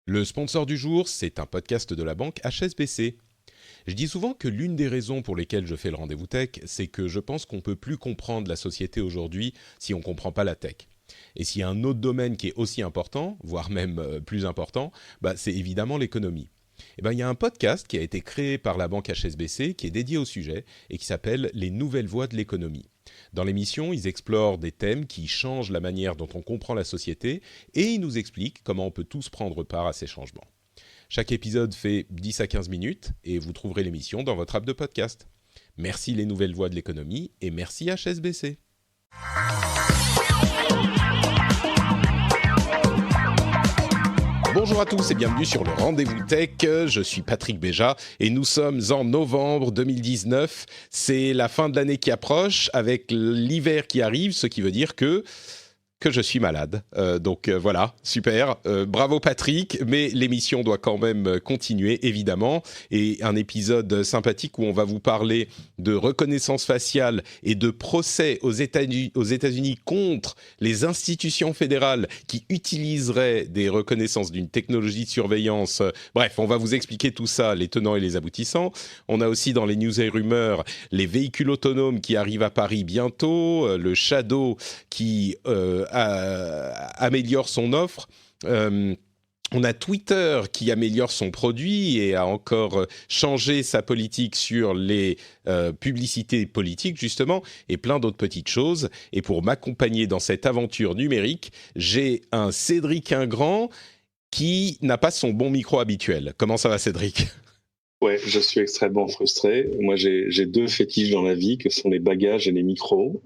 Le sponsor du jour, c'est un podcast de la banque HSBC. Je dis souvent que l'une des raisons pour lesquelles je fais le rendez-vous tech, c'est que je pense qu'on ne peut plus comprendre la société aujourd'hui si on ne comprend pas la tech. Et s'il y a un autre domaine qui est aussi important, voire même plus important, c'est évidemment l'économie. Et il y a un podcast qui a été créé par la banque HSBC qui est dédié au sujet et qui s'appelle Les nouvelles voies de l'économie. Dans l'émission, ils explorent des thèmes qui changent la manière dont on comprend la société et ils nous expliquent comment on peut tous prendre part à ces changements. Chaque épisode fait 10 à 15 minutes et vous trouverez l'émission dans votre app de podcast. Merci les nouvelles voies de l'économie et merci HSBC. Bonjour à tous et bienvenue sur le Rendez-vous Tech. Je suis Patrick Béja et nous sommes en novembre 2019. C'est la fin de l'année qui approche avec l'hiver qui arrive, ce qui veut dire que je suis malade. Voilà, super. Bravo Patrick, mais l'émission doit quand même continuer, évidemment. Et un épisode sympathique où on va vous parler de reconnaissance faciale et de procès aux États-Unis contre les institutions fédérales qui utiliseraient des reconnaissances d'une technologie de surveillance. Bref, on va vous expliquer tout ça, les tenants et les aboutissants. On a aussi dans les news et rumeurs les véhicules autonomes qui arrivent à Paris bientôt, le Shadow qui améliore son offre. On a Twitter qui améliore son produit et a encore changé sa politique sur les publicités politiques, justement, et plein d'autres petites choses. Et pour m'accompagner dans cette aventure numérique, j'ai un Cédric Ingrand qui n'a pas son bon micro habituel. Comment ça va, Cédric ? Ouais, je suis extrêmement frustré. Moi, j'ai deux fétiches dans la vie, que sont les bagages et les micros.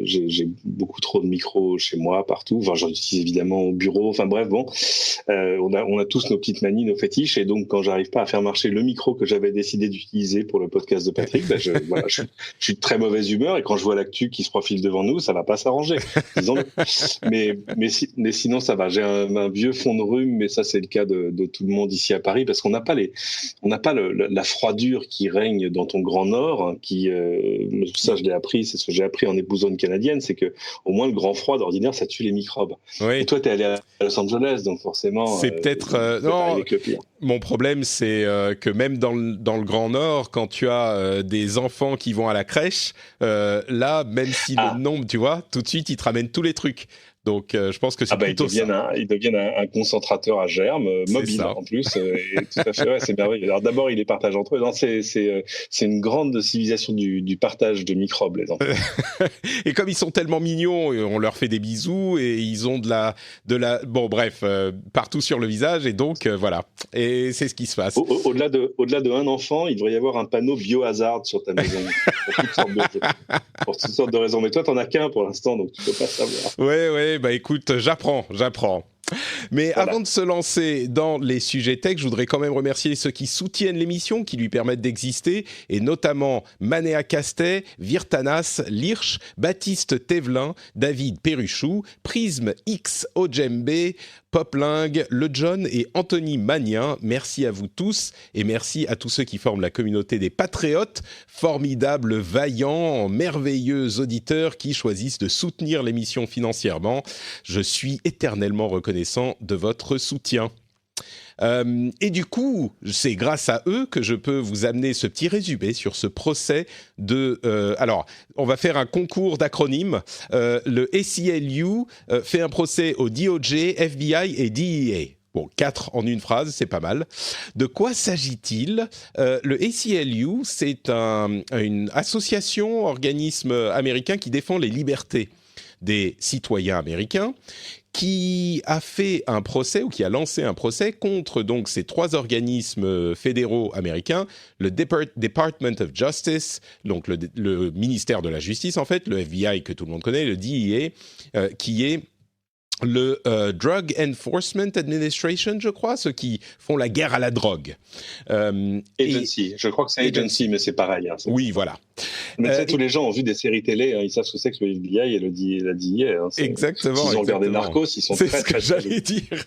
J'ai beaucoup trop de micros chez moi, partout. Enfin, j'en utilise évidemment au bureau. Enfin bref, bon, on a tous nos petites manies, nos fétiches. Et donc, quand j'arrive pas à faire marcher le micro que j'avais décidé d'utiliser pour le podcast de Patrick, je suis de très mauvaise humeur. Et quand je vois l'actu qui se profile devant nous, ça va pas s'arranger, disons-le. Mais sinon, ça va. J'ai un vieux fond de rhume, mais ça, c'est le cas de tout le monde ici à Paris, parce qu'on n'a pas la froidure qui règne dans ton Grand Nord, ça je l'ai appris, c'est ce que j'ai appris en épousant une Canadienne, c'est que au moins le grand froid d'ordinaire ça tue les microbes. Oui. Et toi t'es allé à Los Angeles, donc forcément c'est peut-être non. Avec le pire. Mon problème, c'est que même dans le Grand Nord, quand tu as des enfants qui vont à la crèche, là, même si le nombre, tu vois, tout de suite, ils te ramènent tous les trucs. Donc, je pense que c'est plutôt ça. Ils deviennent un concentrateur à germes, mobile en plus. Et tout à fait, ouais, c'est merveilleux. Alors d'abord, ils les partagent entre eux. Non, c'est une grande civilisation du partage de microbes, les enfants. Et comme ils sont tellement mignons, on leur fait des bisous et ils ont de la bon, bref, partout sur le visage. Et donc, voilà. Et c'est ce qui se passe. Au-delà de un enfant, il devrait y avoir un panneau biohazard sur ta maison. Pour toutes sortes de raisons. Mais toi, t'en as qu'un pour l'instant, donc tu peux pas savoir. Ouais, écoute, j'apprends. Mais voilà. Avant de se lancer dans les sujets tech, je voudrais quand même remercier ceux qui soutiennent l'émission, qui lui permettent d'exister, et notamment Manéa Castet, Virtanas, Lirch, Baptiste Thévelin, David Perruchou, Prisme X Ojembe, Popling, Le John et Anthony Magnin. Merci à vous tous et merci à tous ceux qui forment la communauté des patriotes, formidables, vaillants, merveilleux auditeurs qui choisissent de soutenir l'émission financièrement. Je suis éternellement reconnaissant de votre soutien. Et du coup, c'est grâce à eux que je peux vous amener ce petit résumé sur ce procès de... alors, on va faire un concours d'acronymes. Le ACLU fait un procès au DOJ, FBI et DEA. Bon, 4 en une phrase, c'est pas mal. De quoi s'agit-il ? Le ACLU, c'est une association, organisme américain qui défend les libertés des citoyens américains, qui a fait un procès ou qui a lancé un procès contre donc ces 3 organismes fédéraux américains, le Department of Justice, donc le ministère de la Justice en fait, le FBI que tout le monde connaît, le DEA, qui est le Drug Enforcement Administration, je crois, ceux qui font la guerre à la drogue. Agency, je crois que c'est Agency, mais c'est pareil. Hein, oui, voilà. Mais tu sais, tous les gens ont vu des séries télé, hein, ils savent ce que c'est que le FBI et la DIA. Hein, exactement. S'ils ont regardé Narcos, ils sont très, très... C'est ce que j'allais dire.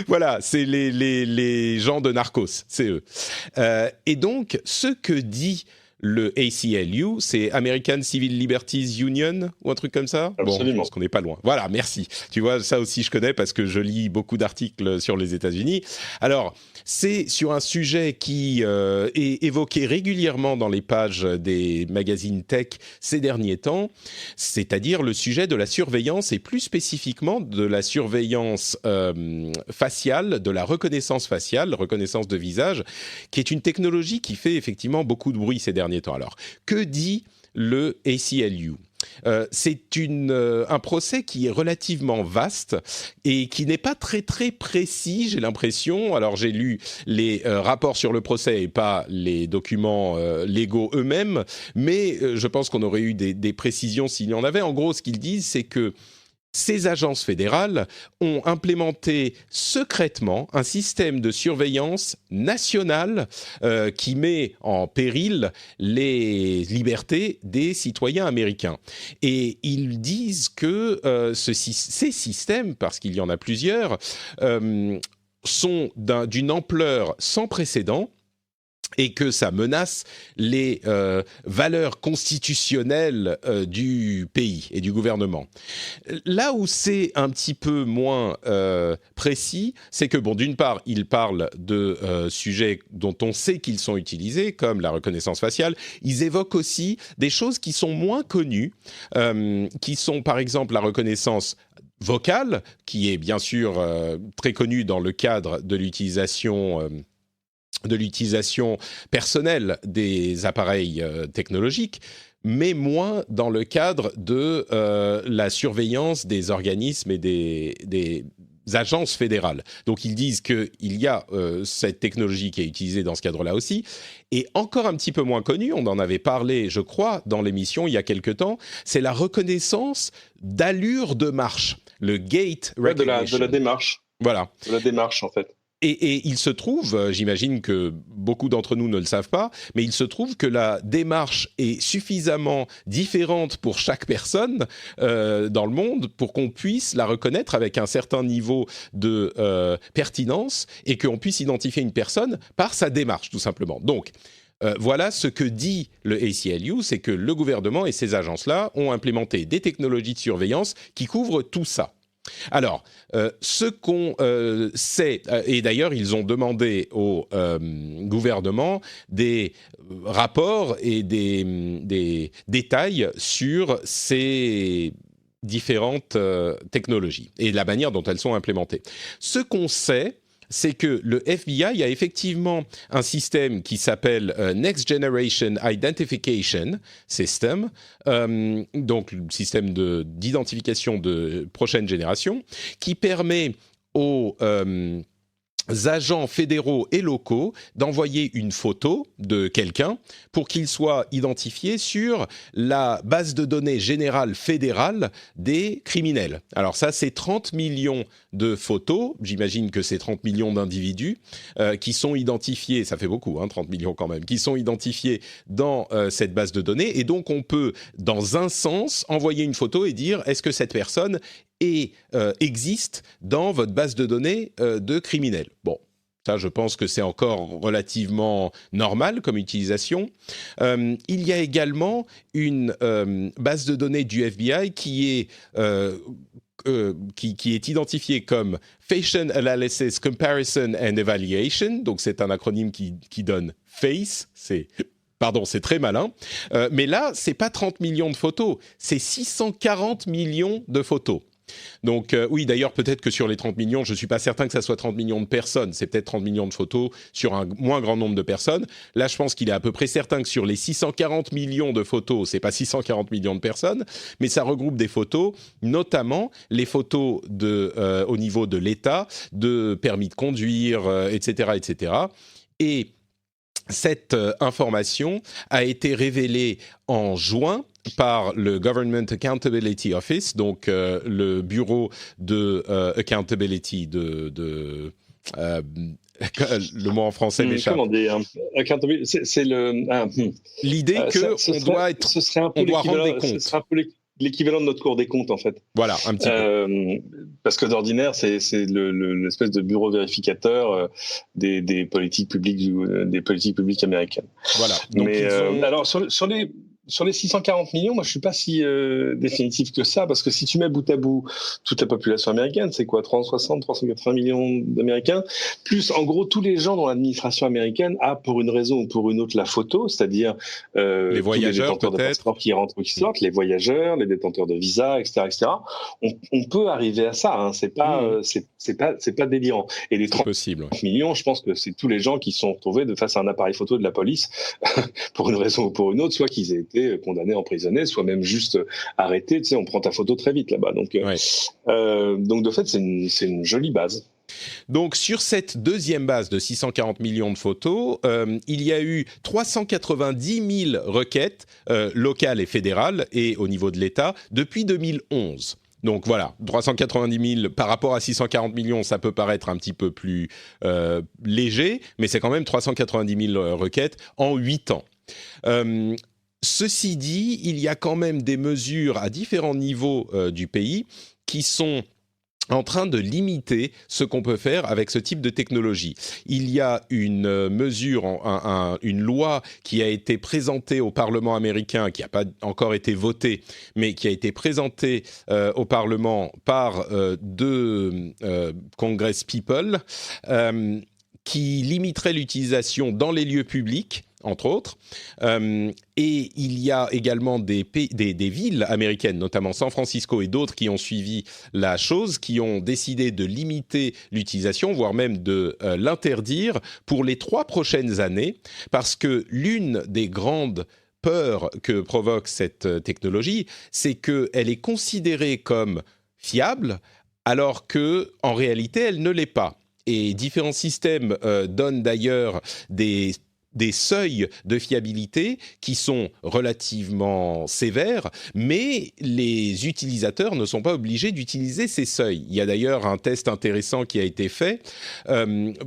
Voilà, c'est les gens de Narcos, c'est eux. Et donc, ce que dit le ACLU, c'est American Civil Liberties Union ou un truc comme ça. Absolument. Bon, je pense qu'on n'est pas loin. Voilà, merci. Tu vois, ça aussi je connais parce que je lis beaucoup d'articles sur les États-Unis. Alors, c'est sur un sujet qui est évoqué régulièrement dans les pages des magazines tech ces derniers temps, c'est-à-dire le sujet de la surveillance et plus spécifiquement de la surveillance faciale, de la reconnaissance faciale, reconnaissance de visage, qui est une technologie qui fait effectivement beaucoup de bruit ces derniers temps. Alors, que dit le ACLU ? C'est un procès qui est relativement vaste et qui n'est pas très très précis, j'ai l'impression. Alors j'ai lu les rapports sur le procès et pas les documents légaux eux-mêmes, mais je pense qu'on aurait eu des précisions s'il y en avait. En gros, ce qu'ils disent, c'est que ces agences fédérales ont implémenté secrètement un système de surveillance nationale qui met en péril les libertés des citoyens américains. Et ils disent que ces systèmes, parce qu'il y en a plusieurs, sont d'une ampleur sans précédent, et que ça menace les valeurs constitutionnelles du pays et du gouvernement. Là où c'est un petit peu moins précis, c'est que, bon, d'une part, ils parlent de sujets dont on sait qu'ils sont utilisés, comme la reconnaissance faciale. Ils évoquent aussi des choses qui sont moins connues, qui sont, par exemple, la reconnaissance vocale, qui est bien sûr très connue dans le cadre de l'utilisation personnelle des appareils technologiques, mais moins dans le cadre de la surveillance des organismes et des agences fédérales. Donc ils disent qu'il y a cette technologie qui est utilisée dans ce cadre-là aussi, et encore un petit peu moins connue, on en avait parlé, je crois, dans l'émission il y a quelque temps, c'est la reconnaissance d'allure de marche, le gait recognition. De la démarche. Voilà. De la démarche, en fait. Et il se trouve, j'imagine que beaucoup d'entre nous ne le savent pas, mais il se trouve que la démarche est suffisamment différente pour chaque personne dans le monde pour qu'on puisse la reconnaître avec un certain niveau de pertinence et qu'on puisse identifier une personne par sa démarche, tout simplement. Donc, voilà ce que dit le ACLU, c'est que le gouvernement et ces agences-là ont implémenté des technologies de surveillance qui couvrent tout ça. Alors, ce qu'on sait, et d'ailleurs ils ont demandé au gouvernement des rapports et des détails sur ces différentes technologies et la manière dont elles sont implémentées. Ce qu'on sait, c'est que le FBI a effectivement un système qui s'appelle Next Generation Identification System, donc le système d'identification de prochaine génération, qui permet aux agents fédéraux et locaux d'envoyer une photo de quelqu'un pour qu'il soit identifié sur la base de données générale fédérale des criminels. Alors ça, c'est 30 millions de photos, j'imagine que c'est 30 millions d'individus qui sont identifiés, ça fait beaucoup, 30 millions quand même, qui sont identifiés dans cette base de données, et donc on peut, dans un sens, envoyer une photo et dire est-ce que cette personne existe dans votre base de données de criminels. Bon, ça, je pense que c'est encore relativement normal comme utilisation. Il y a également une base de données du FBI qui est identifiée comme Facial Analysis, Comparison and Evaluation. Donc, c'est un acronyme qui donne FACE. C'est très malin. Mais là, c'est pas 30 millions de photos, c'est 640 millions de photos. Donc oui, d'ailleurs, peut-être que sur les 30 millions, je ne suis pas certain que ça soit 30 millions de personnes, c'est peut-être 30 millions de photos sur un moins grand nombre de personnes. Là, je pense qu'il est à peu près certain que sur les 640 millions de photos, c'est pas 640 millions de personnes, mais ça regroupe des photos, notamment les photos au niveau de l'État, de permis de conduire, etc., etc. Et cette information a été révélée en juin par le Government Accountability Office, donc le bureau de accountability le mot en français m'échappe. Comment dire c'est le l'idée que on doit rendre des comptes. l'équivalent de notre Cour des comptes, en fait. Voilà, un petit peu. Parce que d'ordinaire, c'est l'espèce de bureau vérificateur des politiques publiques américaines. Voilà. Donc mais alors, sur les 640 millions, moi, je suis pas si définitif que ça, parce que si tu mets bout à bout toute la population américaine, c'est quoi, 360, 380 millions d'Américains, plus, en gros, tous les gens dans l'administration américaine a, pour une raison ou pour une autre, la photo, c'est-à-dire les voyageurs, tous les détenteurs de passeports qui rentrent ou qui sortent, les voyageurs, les détenteurs de visas, etc., etc. On peut arriver à ça, hein. C'est pas délirant. Et les 30 possible, millions, je pense que c'est tous les gens qui sont retrouvés face à un appareil photo de la police, pour une raison ou pour une autre, soit qu'ils aient été condamnés, emprisonnés, soit même juste arrêtés. Tu sais, on prend ta photo très vite là-bas. Donc de fait, c'est une jolie base. Donc, sur cette deuxième base de 640 millions de photos, il y a eu 390 000 requêtes locales et fédérales et au niveau de l'État depuis 2011. Donc voilà, 390 000 par rapport à 640 millions, ça peut paraître un petit peu plus léger, mais c'est quand même 390 000 requêtes en 8 ans. Ceci dit, il y a quand même des mesures à différents niveaux du pays qui sont en train de limiter ce qu'on peut faire avec ce type de technologie. Il y a une mesure, une loi qui a été présentée au Parlement américain, qui n'a pas encore été votée, mais qui a été présentée au Parlement par deux congresspeople, qui limiterait l'utilisation dans les lieux publics, entre autres. Et il y a également des villes américaines, notamment San Francisco et d'autres, qui ont suivi la chose, qui ont décidé de limiter l'utilisation, voire même de l'interdire pour les 3 prochaines années, parce que l'une des grandes peurs que provoque cette technologie, c'est qu'elle est considérée comme fiable, alors qu'en réalité, elle ne l'est pas. Et différents systèmes donnent d'ailleurs des seuils de fiabilité qui sont relativement sévères, mais les utilisateurs ne sont pas obligés d'utiliser ces seuils. Il y a d'ailleurs un test intéressant qui a été fait,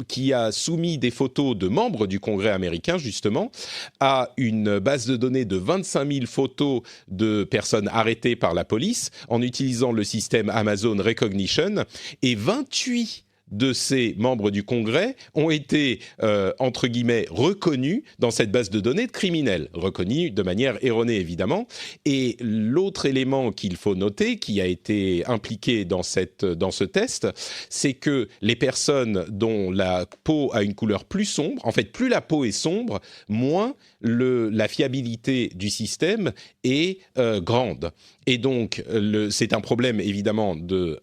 qui a soumis des photos de membres du Congrès américain, justement, à une base de données de 25 000 photos de personnes arrêtées par la police en utilisant le système Amazon Recognition, et 28 de ces membres du Congrès ont été, entre guillemets, reconnus dans cette base de données de criminels, reconnus de manière erronée évidemment. Et l'autre élément qu'il faut noter, qui a été impliqué dans ce test, c'est que les personnes dont la peau a une couleur plus sombre, en fait plus la peau est sombre, moins la fiabilité du système est grande. Et donc, c'est un problème évidemment de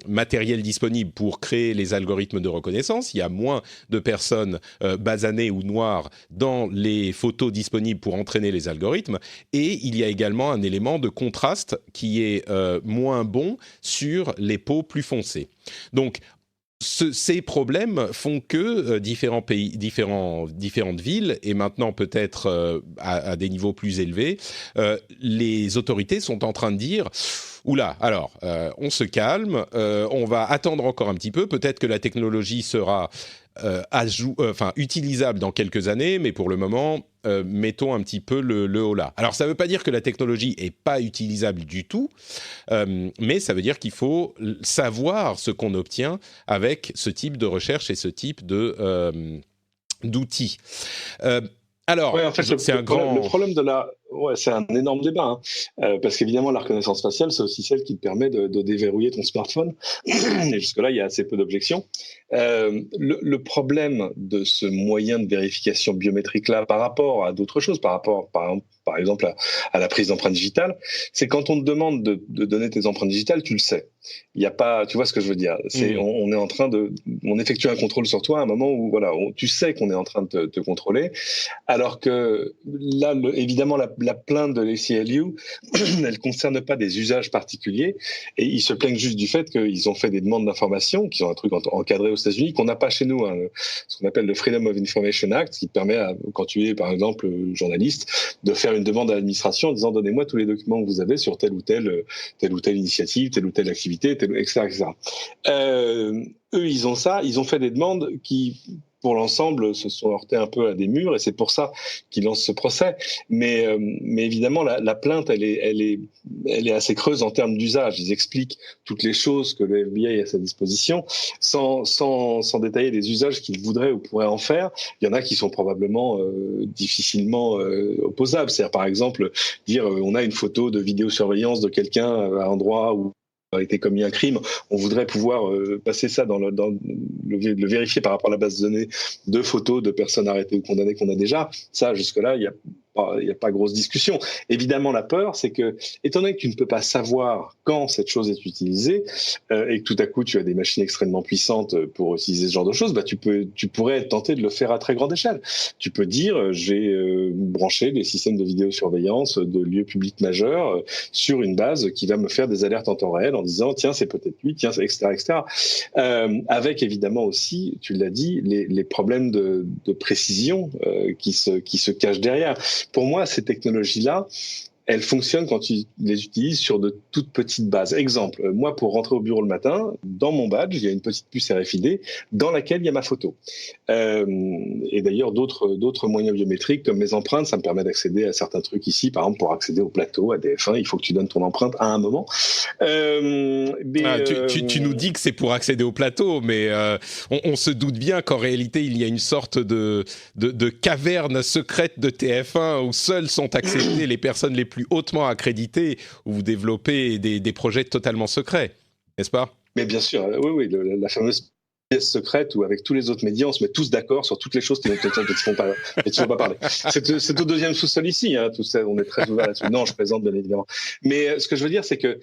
matériel disponible pour créer les algorithmes de reconnaissance. Il y a moins de personnes basanées ou noires dans les photos disponibles pour entraîner les algorithmes. Et il y a également un élément de contraste qui est moins bon sur les peaux plus foncées. Donc, ces problèmes font que différentes villes, et maintenant peut-être à des niveaux plus élevés, les autorités sont en train de dire « Oula, alors, on se calme, on va attendre encore un petit peu, peut-être que la technologie sera utilisable dans quelques années, mais pour le moment, mettons un petit peu le holà. » Alors, ça ne veut pas dire que la technologie n'est pas utilisable du tout, mais ça veut dire qu'il faut savoir ce qu'on obtient avec ce type de recherche et ce type d'outils. Alors, ouais, en fait, le problème de la... Ouais, c'est un énorme débat, hein. Parce qu'évidemment, la reconnaissance faciale, c'est aussi celle qui te permet de déverrouiller ton smartphone. Et jusque-là, il y a assez peu d'objections. Le problème de ce moyen de vérification biométrique-là par rapport à d'autres choses, par exemple à la prise d'empreintes digitales, c'est quand on te demande de donner tes empreintes digitales, tu le sais. Il y a pas, tu vois ce que je veux dire. On est en train on effectue un contrôle sur toi à un moment où voilà, tu sais qu'on est en train de te contrôler, alors que là, évidemment, la plainte de l'ACLU, elle concerne pas des usages particuliers, et ils se plaignent juste du fait qu'ils ont fait des demandes d'information, qui sont un truc encadré aux États-Unis, qu'on n'a pas chez nous, hein, ce qu'on appelle le Freedom of Information Act, qui permet, quand tu es par exemple journaliste, de faire une demande à l'administration en disant donnez-moi tous les documents que vous avez sur telle ou telle initiative, telle ou telle activité, etc., etc. Eux, ils ont ça, ils ont fait des demandes qui pour l'ensemble, se sont heurtés un peu à des murs, et c'est pour ça qu'ils lancent ce procès. Mais évidemment, la plainte, elle est assez creuse en termes d'usage. Ils expliquent toutes les choses que le FBI a à sa disposition, sans détailler les usages qu'ils voudraient ou pourraient en faire. Il y en a qui sont probablement difficilement opposables. C'est-à-dire, par exemple, dire on a une photo de vidéosurveillance de quelqu'un à un endroit où a été commis un crime, on voudrait pouvoir passer ça dans le vérifier par rapport à la base de données de photos de personnes arrêtées ou condamnées qu'on a déjà. Ça, jusque-là, il n'y a pas grosse discussion. Évidemment, la peur, c'est que, étant donné que tu ne peux pas savoir quand cette chose est utilisée, et que tout à coup tu as des machines extrêmement puissantes pour utiliser ce genre de choses, tu pourrais être tenté de le faire à très grande échelle. Tu peux dire, j'ai branché des systèmes de vidéosurveillance de lieux publics majeurs sur une base qui va me faire des alertes en temps réel en disant, tiens, c'est peut-être lui, tiens, etc., etc. Avec évidemment aussi, tu l'as dit, les problèmes de précision qui se cachent derrière. Pour moi, ces technologies-là, elles fonctionnent quand tu les utilises sur de toutes petites bases. Exemple, moi, pour rentrer au bureau le matin, dans mon badge, il y a une petite puce RFID dans laquelle il y a ma photo. Et d'ailleurs, d'autres moyens biométriques, comme mes empreintes, ça me permet d'accéder à certains trucs ici. Par exemple, pour accéder au plateau, à TF1, il faut que tu donnes ton empreinte à un moment. Tu nous dis que c'est pour accéder au plateau, mais on se doute bien qu'en réalité, il y a une sorte de caverne secrète de TF1 où seules sont acceptées les personnes les plus hautement accréditées, où vous développez des projets totalement secrets, n'est-ce pas ? Mais bien sûr, oui, la fameuse pièce secrète où avec tous les autres médias on se met tous d'accord sur toutes les choses qui ne font pas parler. C'est au deuxième sous-sol ici, hein, tout ça, on est très ouvert là-dessus. Non, je plaisante bien évidemment. Mais ce que je veux dire, c'est que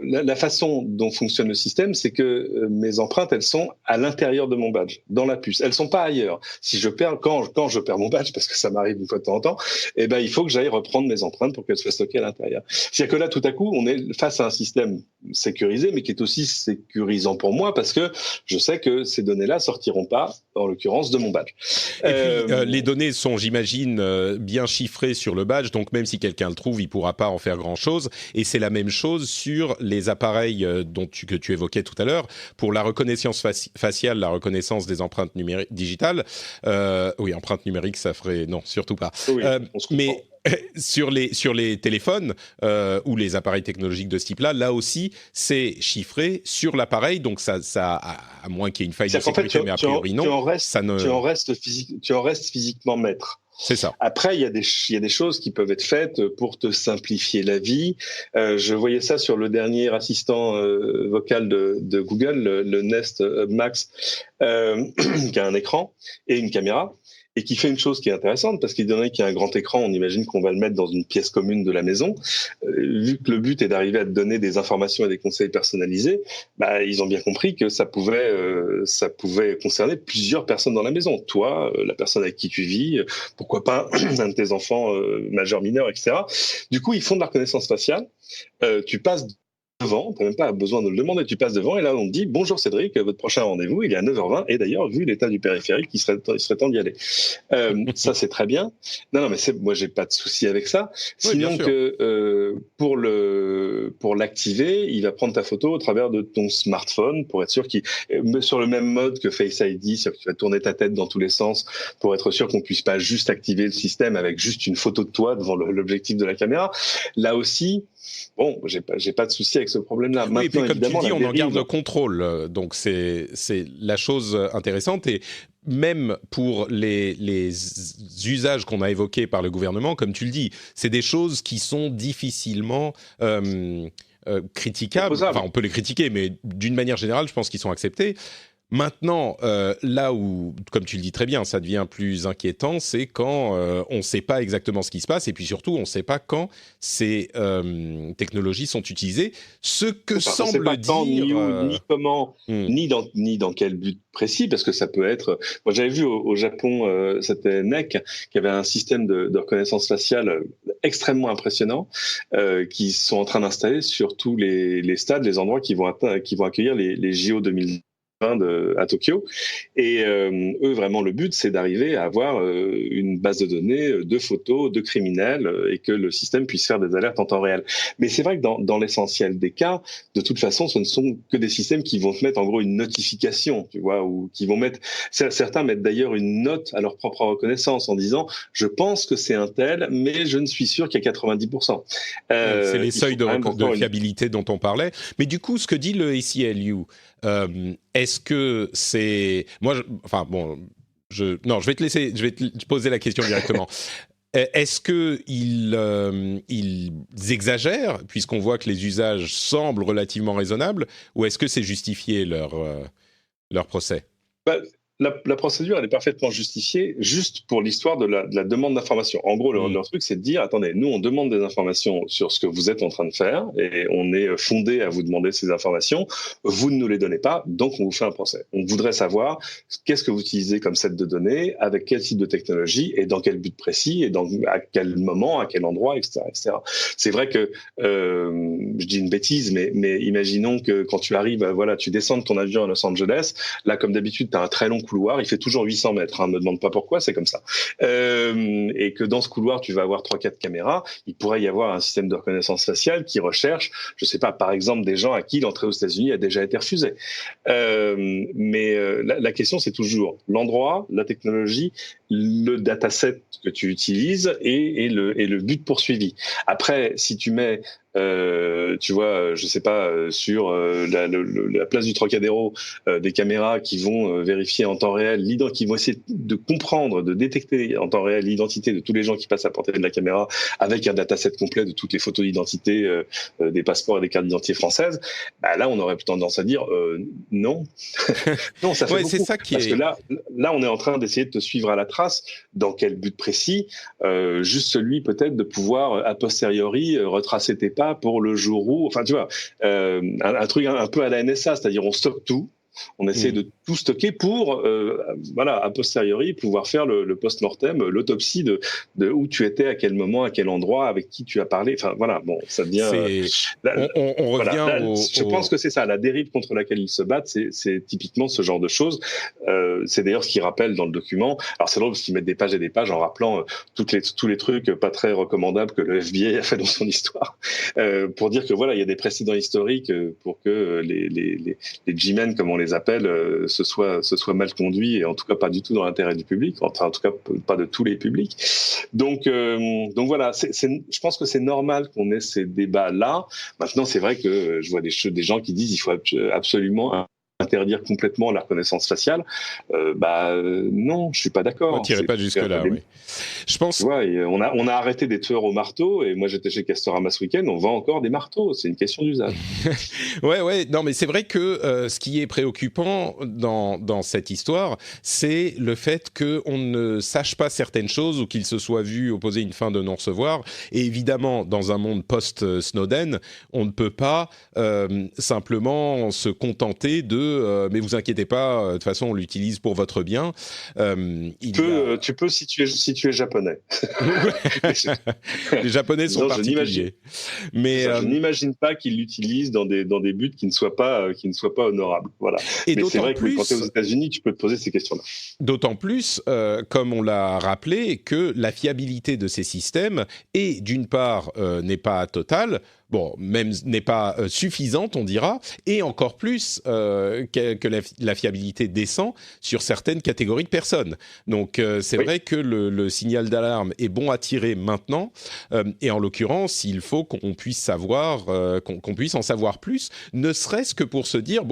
la façon dont fonctionne le système, c'est que mes empreintes, elles sont à l'intérieur de mon badge, dans la puce. Elles sont pas ailleurs. Si je perds, quand je perds mon badge, parce que ça m'arrive une fois de temps en temps, eh ben il faut que j'aille reprendre mes empreintes pour qu'elles soient stockées à l'intérieur. C'est-à-dire que là, tout à coup, on est face à un système sécurisé, mais qui est aussi sécurisant pour moi parce que je sais que ces données-là sortiront pas, en l'occurrence, de mon badge. Et puis, les données sont, j'imagine, bien chiffrées sur le badge, donc même si quelqu'un le trouve, il pourra pas en faire grand-chose. Et c'est la même chose sur les appareils que tu évoquais tout à l'heure, pour la reconnaissance faciale, la reconnaissance des empreintes digitales. Oui, empreintes numériques, ça ferait... Non, surtout pas. Oui, on se comprend. Mais... Sur les téléphones ou les appareils technologiques de ce type-là, là aussi, c'est chiffré sur l'appareil, donc ça à moins qu'il y ait une faille de sécurité, mais a priori non. Tu en restes physiquement maître. C'est ça. Après, il y a des choses qui peuvent être faites pour te simplifier la vie. Je voyais ça sur le dernier assistant vocal de Google, le Nest Hub Max, qui a un écran et une caméra. Et qui fait une chose qui est intéressante, parce qu'il y a un grand écran, on imagine qu'on va le mettre dans une pièce commune de la maison. Vu que le but est d'arriver à te donner des informations et des conseils personnalisés, ils ont bien compris que ça pouvait concerner plusieurs personnes dans la maison. Toi, la personne avec qui tu vis, pourquoi pas un de tes enfants majeurs, mineurs, etc. Du coup, ils font de la reconnaissance faciale. Tu passes devant, tu n'as même pas besoin de le demander, tu passes devant et là on te dit « Bonjour Cédric, votre prochain rendez-vous, il est à 9h20 et d'ailleurs, vu l'état du périphérique, il serait temps d'y aller. » Ça, c'est très bien. Non, mais moi, j'ai pas de souci avec ça. Oui, sinon que pour l'activer, il va prendre ta photo au travers de ton smartphone pour être sûr qu'il sur le même mode que Face ID, c'est-à-dire que tu vas tourner ta tête dans tous les sens pour être sûr qu'on puisse pas juste activer le système avec juste une photo de toi devant l'objectif de la caméra. Là aussi, bon, j'ai pas de souci avec ce problème-là. Oui, et puis comme tu dis, on en garde le contrôle. Donc c'est la chose intéressante. Et même pour les usages qu'on a évoqués par le gouvernement, comme tu le dis, c'est des choses qui sont difficilement critiquables. Enfin, on peut les critiquer, mais d'une manière générale, je pense qu'ils sont acceptés. Maintenant, là où, comme tu le dis très bien, ça devient plus inquiétant, c'est quand on ne sait pas exactement ce qui se passe et puis surtout, on ne sait pas quand ces technologies sont utilisées. Ce que semble dire... Ni où, ni comment, ni dans quel but précis, parce que ça peut être... Moi, j'avais vu au Japon, c'était NEC, qui avait un système de reconnaissance faciale extrêmement impressionnant, qui sont en train d'installer sur tous les stades, les endroits qui vont accueillir les JO 2020. à Tokyo. Et eux, vraiment, le but, c'est d'arriver à avoir une base de données de photos de criminels et que le système puisse faire des alertes en temps réel. Mais c'est vrai que dans l'essentiel des cas, de toute façon, ce ne sont que des systèmes qui vont te mettre en gros une notification, tu vois, ou qui vont mettre... Certains mettent d'ailleurs une note à leur propre reconnaissance en disant « je pense que c'est un tel, mais je ne suis sûr qu'il y a 90%. » C'est les seuils de fiabilité dont on parlait. Mais du coup, ce que dit le ACLU, est-ce que c'est... Non, je vais te poser la question directement. Est-ce qu'ils exagèrent, puisqu'on voit que les usages semblent relativement raisonnables, ou est-ce que c'est justifié leur procès ? La procédure, elle est parfaitement justifiée juste pour l'histoire de la demande d'information. En gros, leur truc, c'est de dire, attendez, nous, on demande des informations sur ce que vous êtes en train de faire et on est fondé à vous demander ces informations. Vous ne nous les donnez pas, donc on vous fait un procès. On voudrait savoir qu'est-ce que vous utilisez comme set de données, avec quel type de technologie et dans quel but précis et à quel moment, à quel endroit, etc., etc. C'est vrai que, je dis une bêtise, mais imaginons que quand tu arrives, voilà, tu descends de ton avion à Los Angeles, là, comme d'habitude, tu as un très long couloir, il fait toujours 800 mètres, me demande pas pourquoi, c'est comme ça. Et que dans ce couloir, tu vas avoir 3-4 caméras, il pourrait y avoir un système de reconnaissance faciale qui recherche, je sais pas, par exemple, des gens à qui l'entrée aux États-Unis a déjà été refusée. Mais la question, c'est toujours l'endroit, la technologie, le dataset que tu utilises et le but poursuivi. Après, si tu mets tu vois, je sais pas, sur la place du Trocadéro, des caméras qui vont vérifier en temps réel, qui vont essayer de comprendre, de détecter en temps réel l'identité de tous les gens qui passent à portée de la caméra, avec un dataset complet de toutes les photos d'identité, des passeports et des cartes d'identité françaises. Bah là, on aurait tendance à dire non, non, ça fait beaucoup. C'est ça parce que là, on est en train d'essayer de te suivre à la trace. Dans quel but précis? Juste celui peut-être de pouvoir a posteriori retracer tes pas pour le jour où, enfin tu vois, un truc un peu à la NSA, c'est-à-dire on stocke tout, on essaie de tout stocker pour, voilà, a posteriori pouvoir faire le post-mortem, l'autopsie de où tu étais, à quel moment, à quel endroit, avec qui tu as parlé. Enfin voilà, bon, ça devient. On revient je pense que c'est ça, la dérive contre laquelle ils se battent, c'est typiquement ce genre de choses. C'est d'ailleurs ce qu'ils rappellent dans le document. Alors c'est drôle parce qu'ils mettent des pages et des pages en rappelant tous les trucs pas très recommandables que le FBI a fait dans son histoire, pour dire que voilà, il y a des précédents historiques pour que les G-men, comme on les appelle, ce soit mal conduit et en tout cas pas du tout dans l'intérêt du public, enfin en tout cas pas de tous les publics. Donc voilà, je pense que c'est normal qu'on ait ces débats-là. Maintenant, c'est vrai que je vois des gens qui disent il faut absolument interdire complètement la reconnaissance faciale. Non, je suis pas d'accord. On tirait pas jusque-là, oui. Je pense. Ouais, on a arrêté des tueurs au marteau, et moi j'étais chez Castorama ce week-end, on vend encore des marteaux, c'est une question d'usage. ouais, non mais c'est vrai que ce qui est préoccupant dans cette histoire, c'est le fait qu'on ne sache pas certaines choses ou qu'il se soit vu opposer une fin de non-recevoir. Et évidemment, dans un monde post-Snowden, on ne peut pas simplement se contenter de mais vous inquiétez pas, de toute façon on l'utilise pour votre bien. Tu peux si tu es japonais. Les Japonais sont particuliers. Mais je n'imagine pas qu'ils l'utilisent dans des buts qui ne soient pas honorables. Voilà. Mais c'est vrai que quand tu es aux États-Unis, tu peux te poser ces questions-là. D'autant plus, comme on l'a rappelé, que la fiabilité de ces systèmes est d'une part n'est pas totale. Bon, même n'est pas suffisante, on dira, et encore plus que la fiabilité descend sur certaines catégories de personnes. Donc, c'est vrai que le signal d'alarme est bon à tirer maintenant, et en l'occurrence, il faut qu'on puisse savoir, qu'on puisse en savoir plus, ne serait-ce que pour se dire,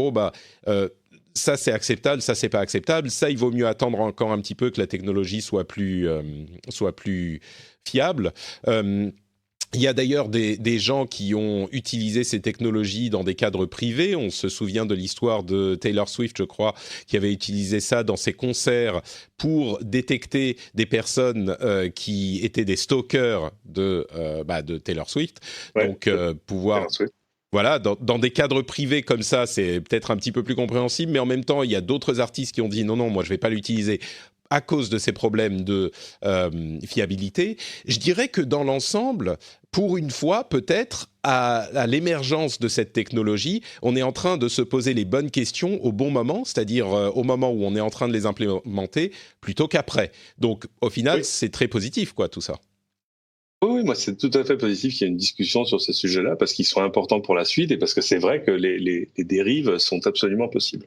ça c'est acceptable, ça c'est pas acceptable, ça il vaut mieux attendre encore un petit peu que la technologie soit plus fiable. Il y a d'ailleurs des gens qui ont utilisé ces technologies dans des cadres privés. On se souvient de l'histoire de Taylor Swift, je crois, qui avait utilisé ça dans ses concerts pour détecter des personnes qui étaient des stalkers de Taylor Swift. Ouais, donc, pouvoir... Voilà, dans des cadres privés comme ça, c'est peut-être un petit peu plus compréhensible, mais en même temps, il y a d'autres artistes qui ont dit non, moi je vais pas l'utiliser. à cause de ces problèmes de fiabilité. Je dirais que dans l'ensemble, pour une fois, peut-être, à l'émergence de cette technologie, on est en train de se poser les bonnes questions au bon moment, c'est-à-dire au moment où on est en train de les implémenter, plutôt qu'après. Donc, au final, c'est très positif, quoi, tout ça. Oui, moi, c'est tout à fait positif qu'il y ait une discussion sur ces sujets-là, parce qu'ils sont importants pour la suite et parce que c'est vrai que les dérives sont absolument possibles.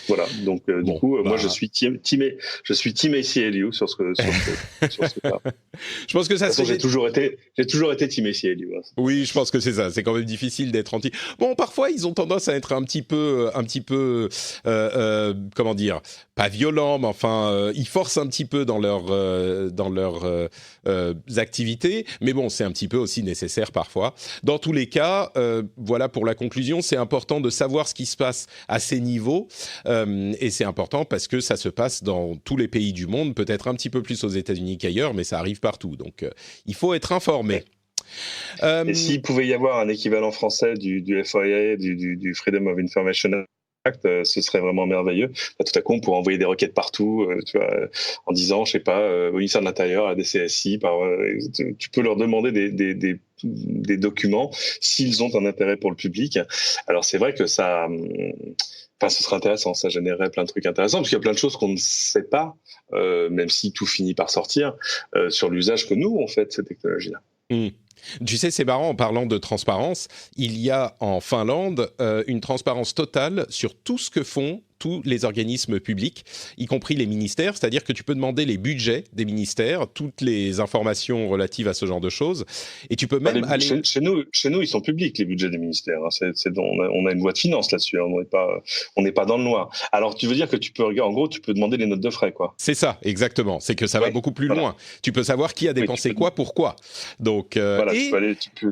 Voilà, donc du coup, moi je suis team ACLU sur ce cas. Je pense que ça serait... J'ai toujours été team ACLU. Hein. Oui, je pense que c'est ça. C'est quand même difficile d'être anti. Bon, parfois ils ont tendance à être un petit peu, comment dire, pas violents, mais enfin, ils forcent un petit peu dans leurs activités. Mais bon, c'est un petit peu aussi nécessaire parfois. Dans tous les cas, voilà pour la conclusion. C'est important de savoir ce qui se passe à ces niveaux. Et c'est important parce que ça se passe dans tous les pays du monde, peut-être un petit peu plus aux États-Unis qu'ailleurs, mais ça arrive partout. Donc, il faut être informé. Et s'il pouvait y avoir un équivalent français du FOIA, du Freedom of Information Act, ce serait vraiment merveilleux. Là, tout à coup, on pourrait envoyer des requêtes partout, tu vois, en disant, je sais pas, au ministère de l'Intérieur, à des CSI, tu peux leur demander des documents s'ils ont un intérêt pour le public. Alors, c'est vrai que ça... Enfin, ce serait intéressant, ça générerait plein de trucs intéressants, parce qu'il y a plein de choses qu'on ne sait pas, même si tout finit par sortir, sur l'usage que nous, on fait de ces technologies-là. Tu sais, c'est marrant, en parlant de transparence, il y a en Finlande une transparence totale sur tout ce que font tous les organismes publics, y compris les ministères, c'est-à-dire que tu peux demander les budgets des ministères, toutes les informations relatives à ce genre de choses, et tu peux même aller... Chez nous, ils sont publics, les budgets des ministères. Hein. On a une loi de finances là-dessus, hein. On n'est pas dans le noir. Alors, tu veux dire que tu peux demander les notes de frais, quoi. C'est ça, exactement. C'est que ça va beaucoup plus loin. Tu peux savoir qui a dépensé quoi, pourquoi. Donc, voilà,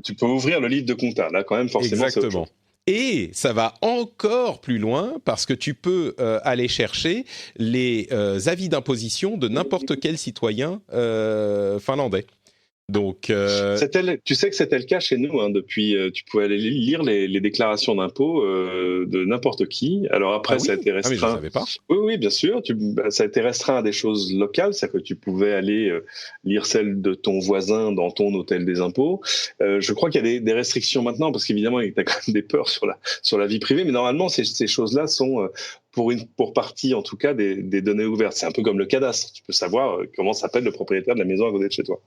tu peux ouvrir le livre de compta, là, quand même, forcément. Exactement. Et ça va encore plus loin parce que tu peux aller chercher les avis d'imposition de n'importe quel citoyen finlandais. Donc, tu sais que c'était le cas chez nous. Hein, depuis, tu pouvais aller lire les déclarations d'impôts de n'importe qui. Alors après, ça a été restreint. Ah, mais je savais pas. Oui, bien sûr. Ça a été restreint à des choses locales, c'est-à-dire que tu pouvais aller lire celle de ton voisin dans ton hôtel des impôts. Je crois qu'il y a des restrictions maintenant, parce qu'évidemment, il y a quand même des peurs sur la vie privée. Mais normalement, ces choses-là sont pour partie, en tout cas, des données ouvertes. C'est un peu comme le cadastre. Tu peux savoir comment s'appelle le propriétaire de la maison à côté de chez toi.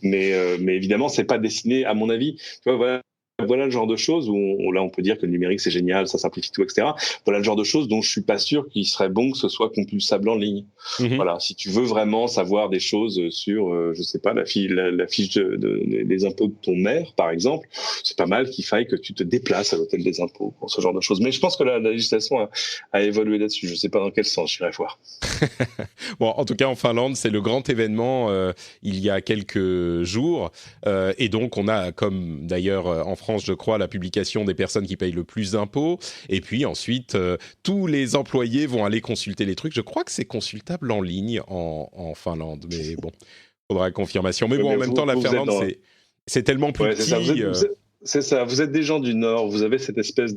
Mais évidemment, c'est pas destiné, à mon avis. Tu vois, voilà le genre de choses où là on peut dire que le numérique c'est génial, ça simplifie tout, etc. Voilà le genre de choses dont je suis pas sûr qu'il serait bon que ce soit compulsable en ligne. Voilà, si tu veux vraiment savoir des choses sur, je sais pas, la fiche des impôts de ton maire, par exemple, c'est pas mal qu'il faille que tu te déplaces à l'hôtel des impôts pour ce genre de choses. Mais je pense que la législation a évolué là-dessus. Je sais pas dans quel sens, j'irai voir. Bon, en tout cas en Finlande, c'est le grand événement il y a quelques jours, et donc on a, comme d'ailleurs en France, je crois, la publication des personnes qui payent le plus d'impôts. Et puis ensuite, tous les employés vont aller consulter les trucs. Je crois que c'est consultable en ligne en Finlande. Mais bon, il faudra confirmation. Mais bon, en même temps, la Finlande, c'est tellement plus petit... C'est ça, vous êtes des gens du Nord, vous avez cette espèce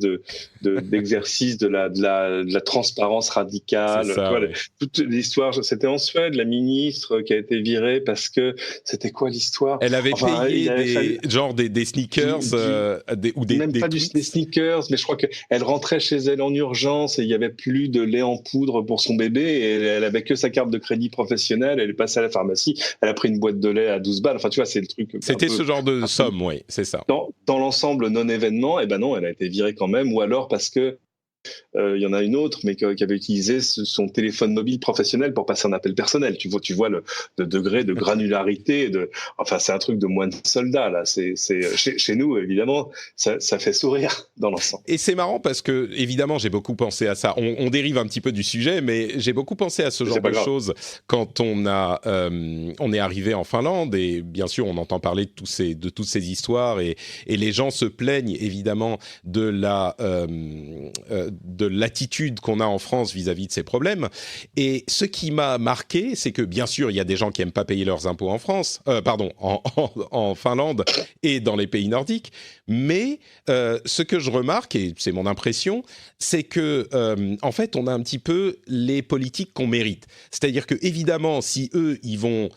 d'exercice de la transparence radicale. Ça, ouais. Toute l'histoire, c'était en Suède, la ministre qui a été virée parce que, c'était quoi l'histoire? Elle avait payé des sneakers, ou des... Même pas des sneakers, mais je crois qu'elle rentrait chez elle en urgence et il y avait plus de lait en poudre pour son bébé et elle avait que sa carte de crédit professionnelle, elle est passée à la pharmacie, elle a pris une boîte de lait à 12 balles, enfin tu vois, c'est le truc. C'était ce genre de somme, oui, c'est ça. Dans l'ensemble non-événement, eh ben non, elle a été virée quand même, ou alors parce que il y en a une autre, mais qui avait utilisé son téléphone mobile professionnel pour passer un appel personnel. Tu vois le degré de granularité. Enfin, c'est un truc de moins de soldats là. C'est chez nous, évidemment, ça fait sourire dans l'ensemble. Et c'est marrant parce que, évidemment, j'ai beaucoup pensé à ça. On dérive un petit peu du sujet, mais j'ai beaucoup pensé à ce genre de choses quand on est arrivé en Finlande. Et bien sûr, on entend parler de toutes ces histoires et les gens se plaignent évidemment de de l'attitude qu'on a en France vis-à-vis de ces problèmes. Et ce qui m'a marqué, c'est que bien sûr, il y a des gens qui aiment pas payer leurs impôts en France, en Finlande et dans les pays nordiques. Mais ce que je remarque, et c'est mon impression, c'est que en fait, on a un petit peu les politiques qu'on mérite. C'est-à-dire que évidemment, si eux, ils vont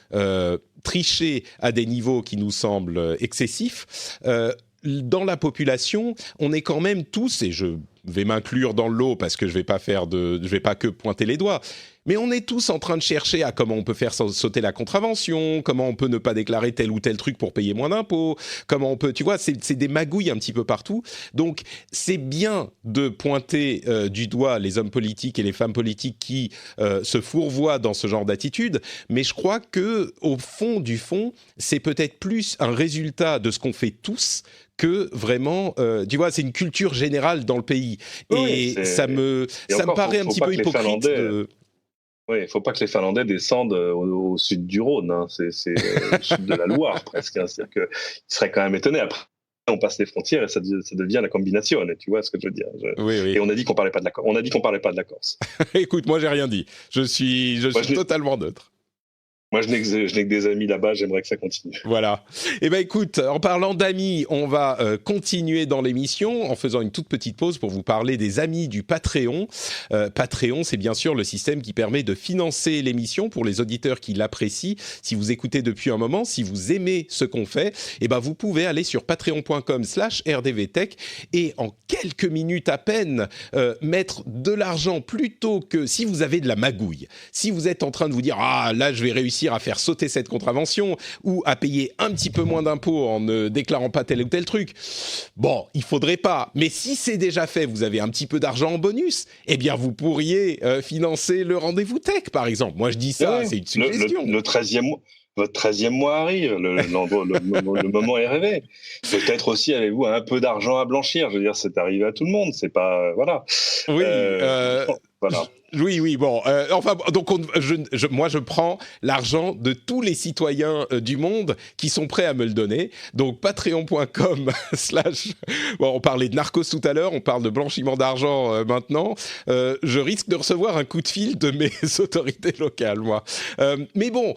tricher à des niveaux qui nous semblent excessifs, dans la population, on est quand même tous, et je vais m'inclure dans le lot parce que je vais pas que pointer les doigts, mais on est tous en train de chercher à comment on peut faire sauter la contravention, comment on peut ne pas déclarer tel ou tel truc pour payer moins d'impôts, comment on peut, tu vois, c'est des magouilles un petit peu partout. Donc c'est bien de pointer du doigt les hommes politiques et les femmes politiques qui se fourvoient dans ce genre d'attitude, mais je crois que au fond du fond, c'est peut-être plus un résultat de ce qu'on fait tous que vraiment, tu vois, c'est une culture génale dans le pays. Et oui, ça me paraît un petit peu hypocrite de... Oui, il ne faut pas que les Finlandais descendent au sud du Rhône, hein. C'est au sud de la Loire presque, hein. C'est-à-dire qu'ils seraient quand même étonnés. Après, on passe les frontières et ça devient la combination. Tu vois ce que je veux dire. Oui, oui. Et on a dit qu'on parlait pas de la Corse. On a dit qu'on parlait pas de la Corse. Écoute, moi j'ai rien dit. Je suis totalement neutre. Moi, je n'ai que des amis là-bas, j'aimerais que ça continue. Voilà. Eh bien, écoute, en parlant d'amis, on va continuer dans l'émission en faisant une toute petite pause pour vous parler des amis du Patreon. Patreon, c'est bien sûr le système qui permet de financer l'émission pour les auditeurs qui l'apprécient. Si vous écoutez depuis un moment, si vous aimez ce qu'on fait, eh ben, vous pouvez aller sur patreon.com/rdvtech et en quelques minutes à peine mettre de l'argent plutôt que si vous avez de la magouille. Si vous êtes en train de vous dire « Ah, là, je vais réussir à faire sauter cette contravention ou à payer un petit peu moins d'impôts en ne déclarant pas tel ou tel truc. Bon, il faudrait pas. Mais si c'est déjà fait, vous avez un petit peu d'argent en bonus, eh bien, vous pourriez financer le rendez-vous tech, par exemple. Moi, je dis ça, c'est une suggestion. Le 13e mois. Votre 13e mois arrive, le moment est rêvé. Peut-être aussi avez-vous un peu d'argent à blanchir. Je veux dire, c'est arrivé à tout le monde. C'est pas voilà. Oui. Voilà. Oui, bon. Donc, moi, je prends l'argent de tous les citoyens du monde qui sont prêts à me le donner. Donc, patreon.com/ Bon, on parlait de narcos tout à l'heure, on parle de blanchiment d'argent maintenant. Je risque de recevoir un coup de fil de mes autorités locales, moi. Mais bon,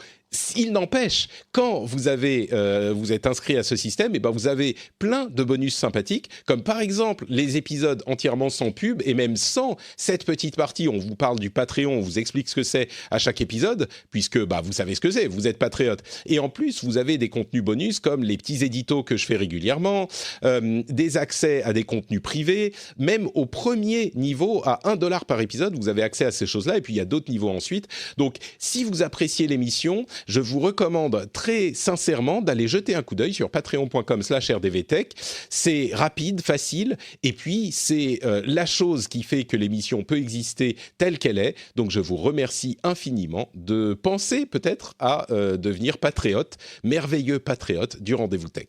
il n'empêche, quand vous êtes inscrit à ce système, et ben vous avez plein de bonus sympathiques, comme par exemple les épisodes entièrement sans pub et même sans cette petite partie. On vous parle du Patreon, on vous explique ce que c'est à chaque épisode, puisque vous savez ce que c'est, vous êtes patriote. Et en plus, vous avez des contenus bonus comme les petits éditos que je fais régulièrement, des accès à des contenus privés, même au premier niveau, à $1 par épisode, vous avez accès à ces choses-là, et puis il y a d'autres niveaux ensuite. Donc, si vous appréciez l'émission, je vous recommande très sincèrement d'aller jeter un coup d'œil sur patreon.com/rdvtech. C'est rapide, facile, et puis c'est la chose qui fait que l'émission peut exister telle qu'elle est. Donc je vous remercie infiniment de penser peut-être à devenir patriote, merveilleux patriote du Rendez-vous Tech.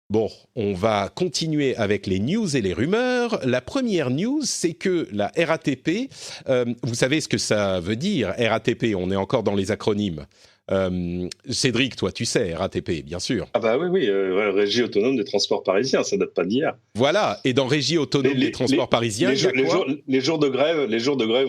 Bon, on va continuer avec les news et les rumeurs. La première news, c'est que la RATP, vous savez ce que ça veut dire, RATP, on est encore dans les acronymes. Cédric, toi, tu sais, RATP, bien sûr. Ah bah oui, Régie autonome des transports parisiens, ça date pas d'hier. Voilà, et dans Régie autonome des transports parisiens, les jours de grève,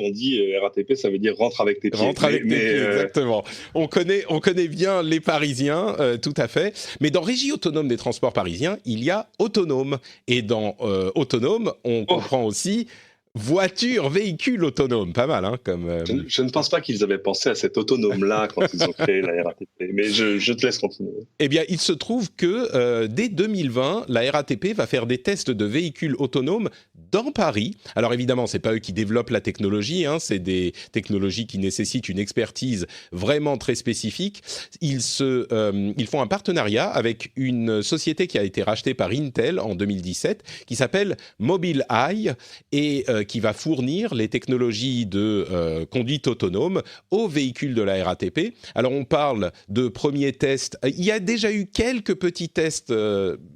on dit RATP, ça veut dire rentre avec tes pieds. Rentre avec tes pieds, exactement. On connaît bien les Parisiens, tout à fait. Mais dans Régie autonome des transports parisiens, il y a autonome. Et dans autonome, on comprend aussi voiture, véhicule autonome, pas mal, hein, comme. Je ne pense pas qu'ils avaient pensé à cet autonome-là quand ils ont créé la RATP, mais je te laisse continuer. Eh bien, il se trouve que dès 2020, la RATP va faire des tests de véhicules autonomes dans Paris. Alors évidemment, c'est pas eux qui développent la technologie, hein, c'est des technologies qui nécessitent une expertise vraiment très spécifique. Ils font un partenariat avec une société qui a été rachetée par Intel en 2017, qui s'appelle Mobileye et qui va fournir les technologies de conduite autonome aux véhicules de la RATP. Alors on parle de premiers tests. Il y a déjà eu quelques petits tests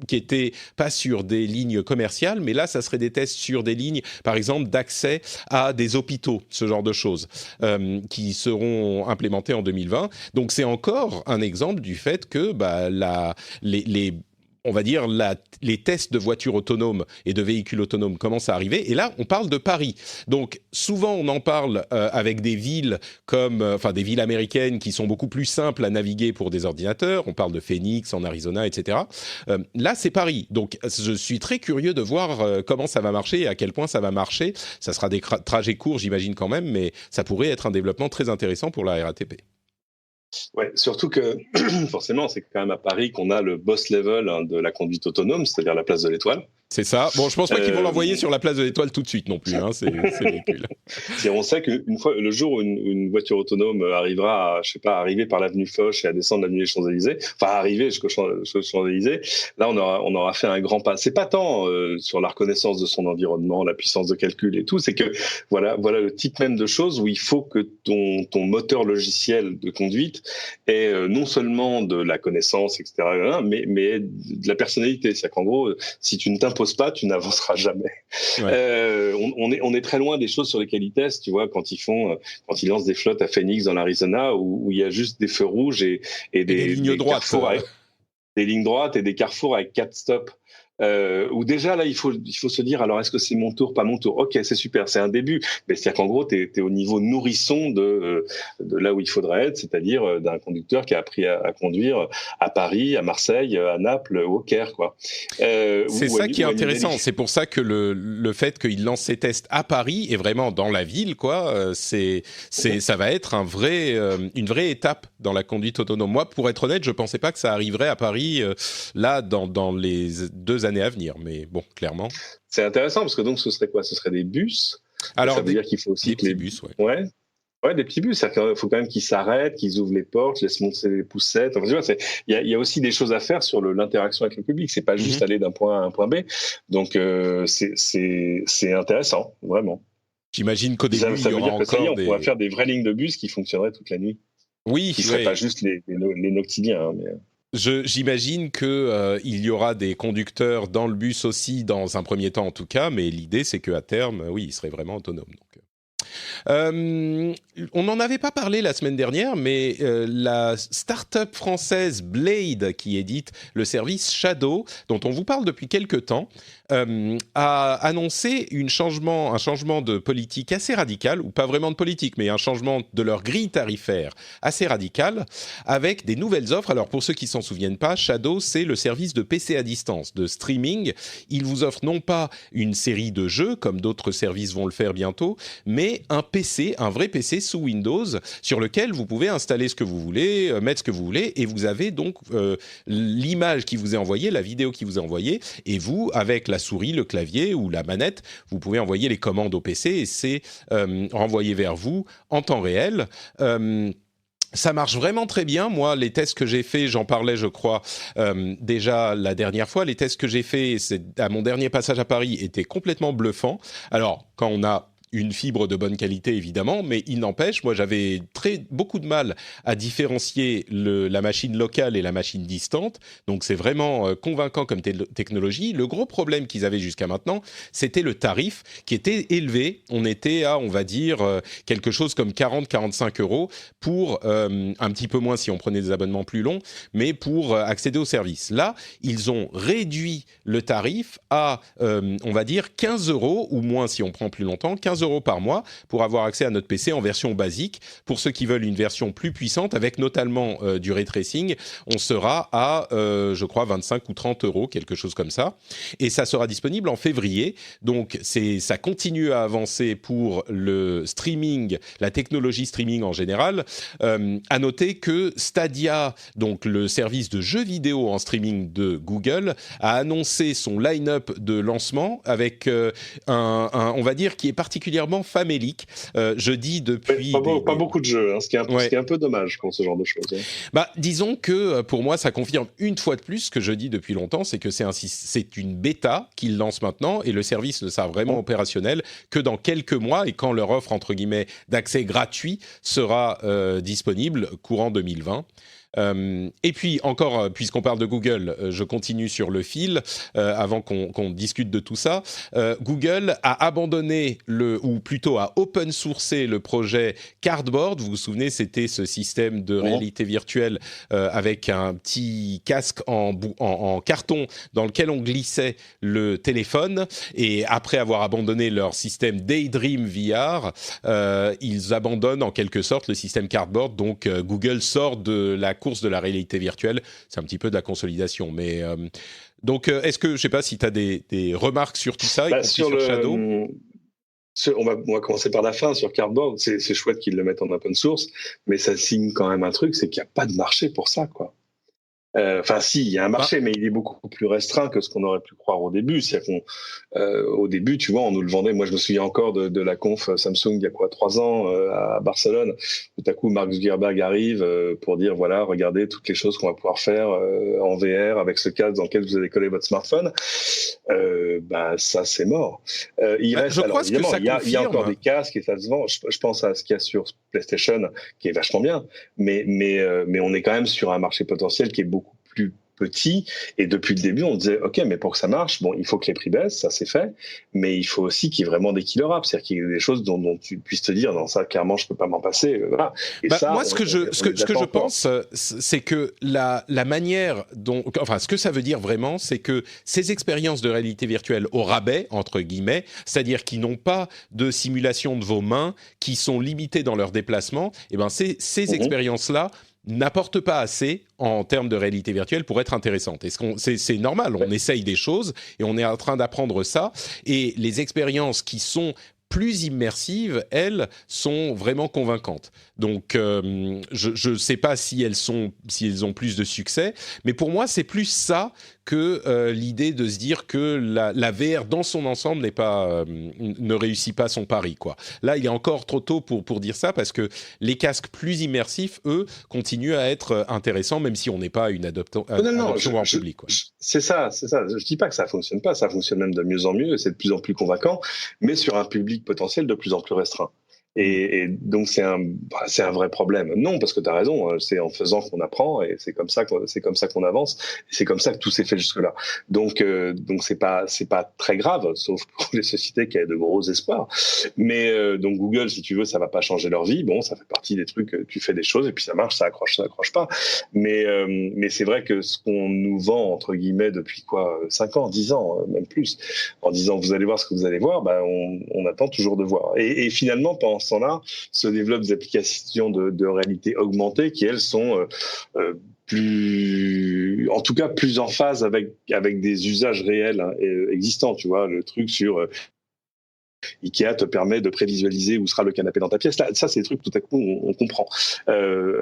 qui étaient pas sur des lignes commerciales, mais là, ça serait des tests sur des lignes, par exemple, d'accès à des hôpitaux, ce genre de choses, qui seront implémentées en 2020. Donc c'est encore un exemple du fait que on va dire, les tests de voitures autonomes et de véhicules autonomes commencent à arriver. Et là, on parle de Paris. Donc, souvent, on en parle avec des villes des villes américaines qui sont beaucoup plus simples à naviguer pour des ordinateurs. On parle de Phoenix en Arizona, etc. Là, c'est Paris. Donc, je suis très curieux de voir comment ça va marcher et à quel point ça va marcher. Ça sera des trajets courts, j'imagine quand même, mais ça pourrait être un développement très intéressant pour la RATP. Ouais, surtout que forcément, c'est quand même à Paris qu'on a le boss level de la conduite autonome, c'est-à-dire la place de l'Étoile. C'est ça. Bon, je pense pas qu'ils vont l'envoyer sur la place de l'Étoile tout de suite non plus. Hein. C'est ridicule. On sait qu'une fois, le jour où une voiture autonome arrivera à arriver par l'avenue Foch et à descendre l'avenue des Champs-Élysées, enfin arriver jusqu'aux Champs-Élysées, là on aura fait un grand pas. C'est pas tant sur la reconnaissance de son environnement, la puissance de calcul et tout, c'est que voilà le type même de choses où il faut que ton moteur logiciel de conduite ait non seulement de la connaissance, etc., mais de la personnalité. C'est-à-dire qu'en gros, si tu ne t'imposes pas, tu n'avanceras jamais. Ouais. On est très loin des choses sur lesquelles ils testent, tu vois, quand ils lancent des flottes à Phoenix dans l'Arizona où il y a juste des feux rouges et des lignes droites, des lignes droites et des carrefours avec 4 stops. Où déjà là il faut se dire, alors est-ce que c'est mon tour, pas mon tour? Ok, c'est super, c'est un début, mais c'est-à-dire qu'en gros t'es au niveau nourrisson de là où il faudrait être, c'est-à-dire d'un conducteur qui a appris à conduire à Paris, à Marseille, à Naples, au Caire, quoi. C'est ça qui est intéressant. C'est pour ça que le fait qu'il lance ses tests à Paris et vraiment dans la ville, quoi, ça va être une vraie étape dans la conduite autonome. Moi, pour être honnête, je pensais pas que ça arriverait à Paris là dans les 2 années à venir, mais bon, clairement. C'est intéressant parce que donc ce serait quoi? Ce serait des bus. Alors, ça veut dire qu'il faut aussi des petits bus, ouais, des petits bus. Il faut quand même qu'ils s'arrêtent, qu'ils ouvrent les portes, laissent monter les poussettes. Enfin, tu vois, il y a aussi des choses à faire sur l'interaction avec le public. C'est pas juste aller d'un point A à un point B. Donc c'est intéressant, vraiment. J'imagine qu'au début, il y aura encore on pourra faire des vraies lignes de bus qui fonctionneraient toute la nuit. Oui, qui seraient pas juste les noctiliens, mais... J'imagine qu'il y aura des conducteurs dans le bus aussi, dans un premier temps en tout cas, mais l'idée c'est qu'à terme, oui, il serait vraiment autonome. Donc. On n'en avait pas parlé la semaine dernière, mais la start-up française Blade, qui édite le service Shadow, dont on vous parle depuis quelque temps, a annoncé un changement de politique assez radical, ou pas vraiment de politique, mais un changement de leur grille tarifaire assez radical, avec des nouvelles offres. Alors pour ceux qui s'en souviennent pas, Shadow, c'est le service de PC à distance, de streaming. Il vous offre non pas une série de jeux, comme d'autres services vont le faire bientôt, mais un PC, un vrai PC sous Windows, sur lequel vous pouvez installer ce que vous voulez, mettre ce que vous voulez, et vous avez donc l'image qui vous est envoyée, la vidéo qui vous est envoyée, et vous, avec la souris, le clavier ou la manette, vous pouvez envoyer les commandes au PC et c'est renvoyé vers vous en temps réel. Ça marche vraiment très bien. Moi, les tests que j'ai faits, j'en parlais, je crois, déjà la dernière fois. Les tests que j'ai faits à mon dernier passage à Paris étaient complètement bluffants. Alors, quand on a une fibre de bonne qualité, évidemment, mais il n'empêche, moi, j'avais beaucoup de mal à différencier la machine locale et la machine distante. Donc, c'est vraiment convaincant comme technologie. Le gros problème qu'ils avaient jusqu'à maintenant, c'était le tarif qui était élevé. On était à, on va dire, quelque chose comme 40-45 € pour un petit peu moins si on prenait des abonnements plus longs, mais pour accéder au service. Là, ils ont réduit le tarif à, on va dire, 15 € ou moins si on prend plus longtemps, 15 € par mois pour avoir accès à notre PC en version basique. Pour ceux qui veulent une version plus puissante, avec notamment du ray tracing, on sera à, je crois, 25 ou 30 €, quelque chose comme ça. Et ça sera disponible en février. Donc, ça continue à avancer pour le streaming, la technologie streaming en général. À noter que Stadia, donc le service de jeux vidéo en streaming de Google, a annoncé son line-up de lancement avec on va dire, qui est particulièrement famélique. Je dis depuis... Pas beaucoup de jeux, hein, ce qui est un peu dommage pour ce genre de choses. Hein. Bah, disons que pour moi, ça confirme une fois de plus ce que je dis depuis longtemps, c'est que c'est une bêta qu'ils lancent maintenant et le service ne sera vraiment opérationnel que dans quelques mois et quand leur offre, entre guillemets, d'accès gratuit sera disponible courant 2020. Et puis encore, puisqu'on parle de Google, je continue sur le fil avant qu'on discute de tout ça. Google a abandonné ou plutôt a open sourcé le projet Cardboard. Vous vous souvenez, c'était ce système de réalité virtuelle avec un petit casque en carton dans lequel on glissait le téléphone. Et après avoir abandonné leur système Daydream VR, ils abandonnent en quelque sorte le système Cardboard. Donc Google sort de la course de la réalité virtuelle. C'est un petit peu de la consolidation, mais donc est-ce que, je sais pas si tu as des remarques sur tout ça, y compris sur Shadow. On va commencer par la fin sur Cardboard. C'est chouette qu'ils le mettent en open source, mais ça signe quand même un truc, c'est qu'il n'y a pas de marché pour ça, quoi. Enfin, si, il y a un marché, mais il est beaucoup plus restreint que ce qu'on aurait pu croire au début. C'est-à-dire au début, tu vois, on nous le vendait. Moi, je me souviens encore de la conf Samsung il y a 3 ans à Barcelone. Tout à coup, Mark Zuckerberg arrive pour dire, voilà, regardez toutes les choses qu'on va pouvoir faire en VR avec ce casque dans lequel vous allez coller votre smartphone. Ça, c'est mort. Il reste, alors, évidemment, il y a encore des casques et ça se vend. Je pense à ce qu'il y a sur PlayStation, qui est vachement bien. Mais on est quand même sur un marché potentiel qui est beaucoup plus petit, et depuis le début on disait ok, mais pour que ça marche, bon, il faut que les prix baissent, ça c'est fait, mais il faut aussi qu'il y ait vraiment des killer apps, c'est-à-dire qu'il y ait des choses dont tu puisses te dire non, ça clairement je peux pas m'en passer, voilà. Et ça, moi ce que je pense, c'est que la manière dont, enfin ce que ça veut dire vraiment, c'est que ces expériences de réalité virtuelle au rabais entre guillemets, c'est-à-dire qui n'ont pas de simulation de vos mains, qui sont limitées dans leur déplacement, et ben ces expériences là n'apporte pas assez en termes de réalité virtuelle pour être intéressante. C'est normal, on essaye des choses et on est en train d'apprendre ça. Et les expériences qui sont plus immersives, elles, sont vraiment convaincantes. Donc, je ne sais pas si elles ont plus de succès, mais pour moi, c'est plus ça que l'idée de se dire que la VR dans son ensemble ne réussit pas son pari, quoi. Là, il est encore trop tôt pour dire ça, parce que les casques plus immersifs, eux, continuent à être intéressants, même si on n'est pas une adoption en public, quoi. C'est ça. Je dis pas que ça fonctionne pas, ça fonctionne même de mieux en mieux, et c'est de plus en plus convaincant, mais sur un public potentiel de plus en plus restreint. Et donc c'est un vrai problème. Non, parce que tu as raison, c'est en faisant qu'on apprend, et c'est comme ça qu'on avance, et c'est comme ça que tout s'est fait jusque-là. Donc c'est pas très grave, sauf pour les sociétés qui avaient de gros espoirs. Mais donc Google, si tu veux, ça va pas changer leur vie. Bon, ça fait partie des trucs, tu fais des choses et puis ça marche, ça accroche pas. Mais c'est vrai que ce qu'on nous vend entre guillemets depuis 5 ans, 10 ans, même plus, en disant vous allez voir ce que vous allez voir, on attend toujours de voir. Et finalement, pendant ce temps-là, se développent des applications de réalité augmentée qui, elles, sont plus en phase avec des usages réels existants. Tu vois, le truc sur Ikea te permet de prévisualiser où sera le canapé dans ta pièce. Là, ça, c'est des trucs tout à coup on comprend.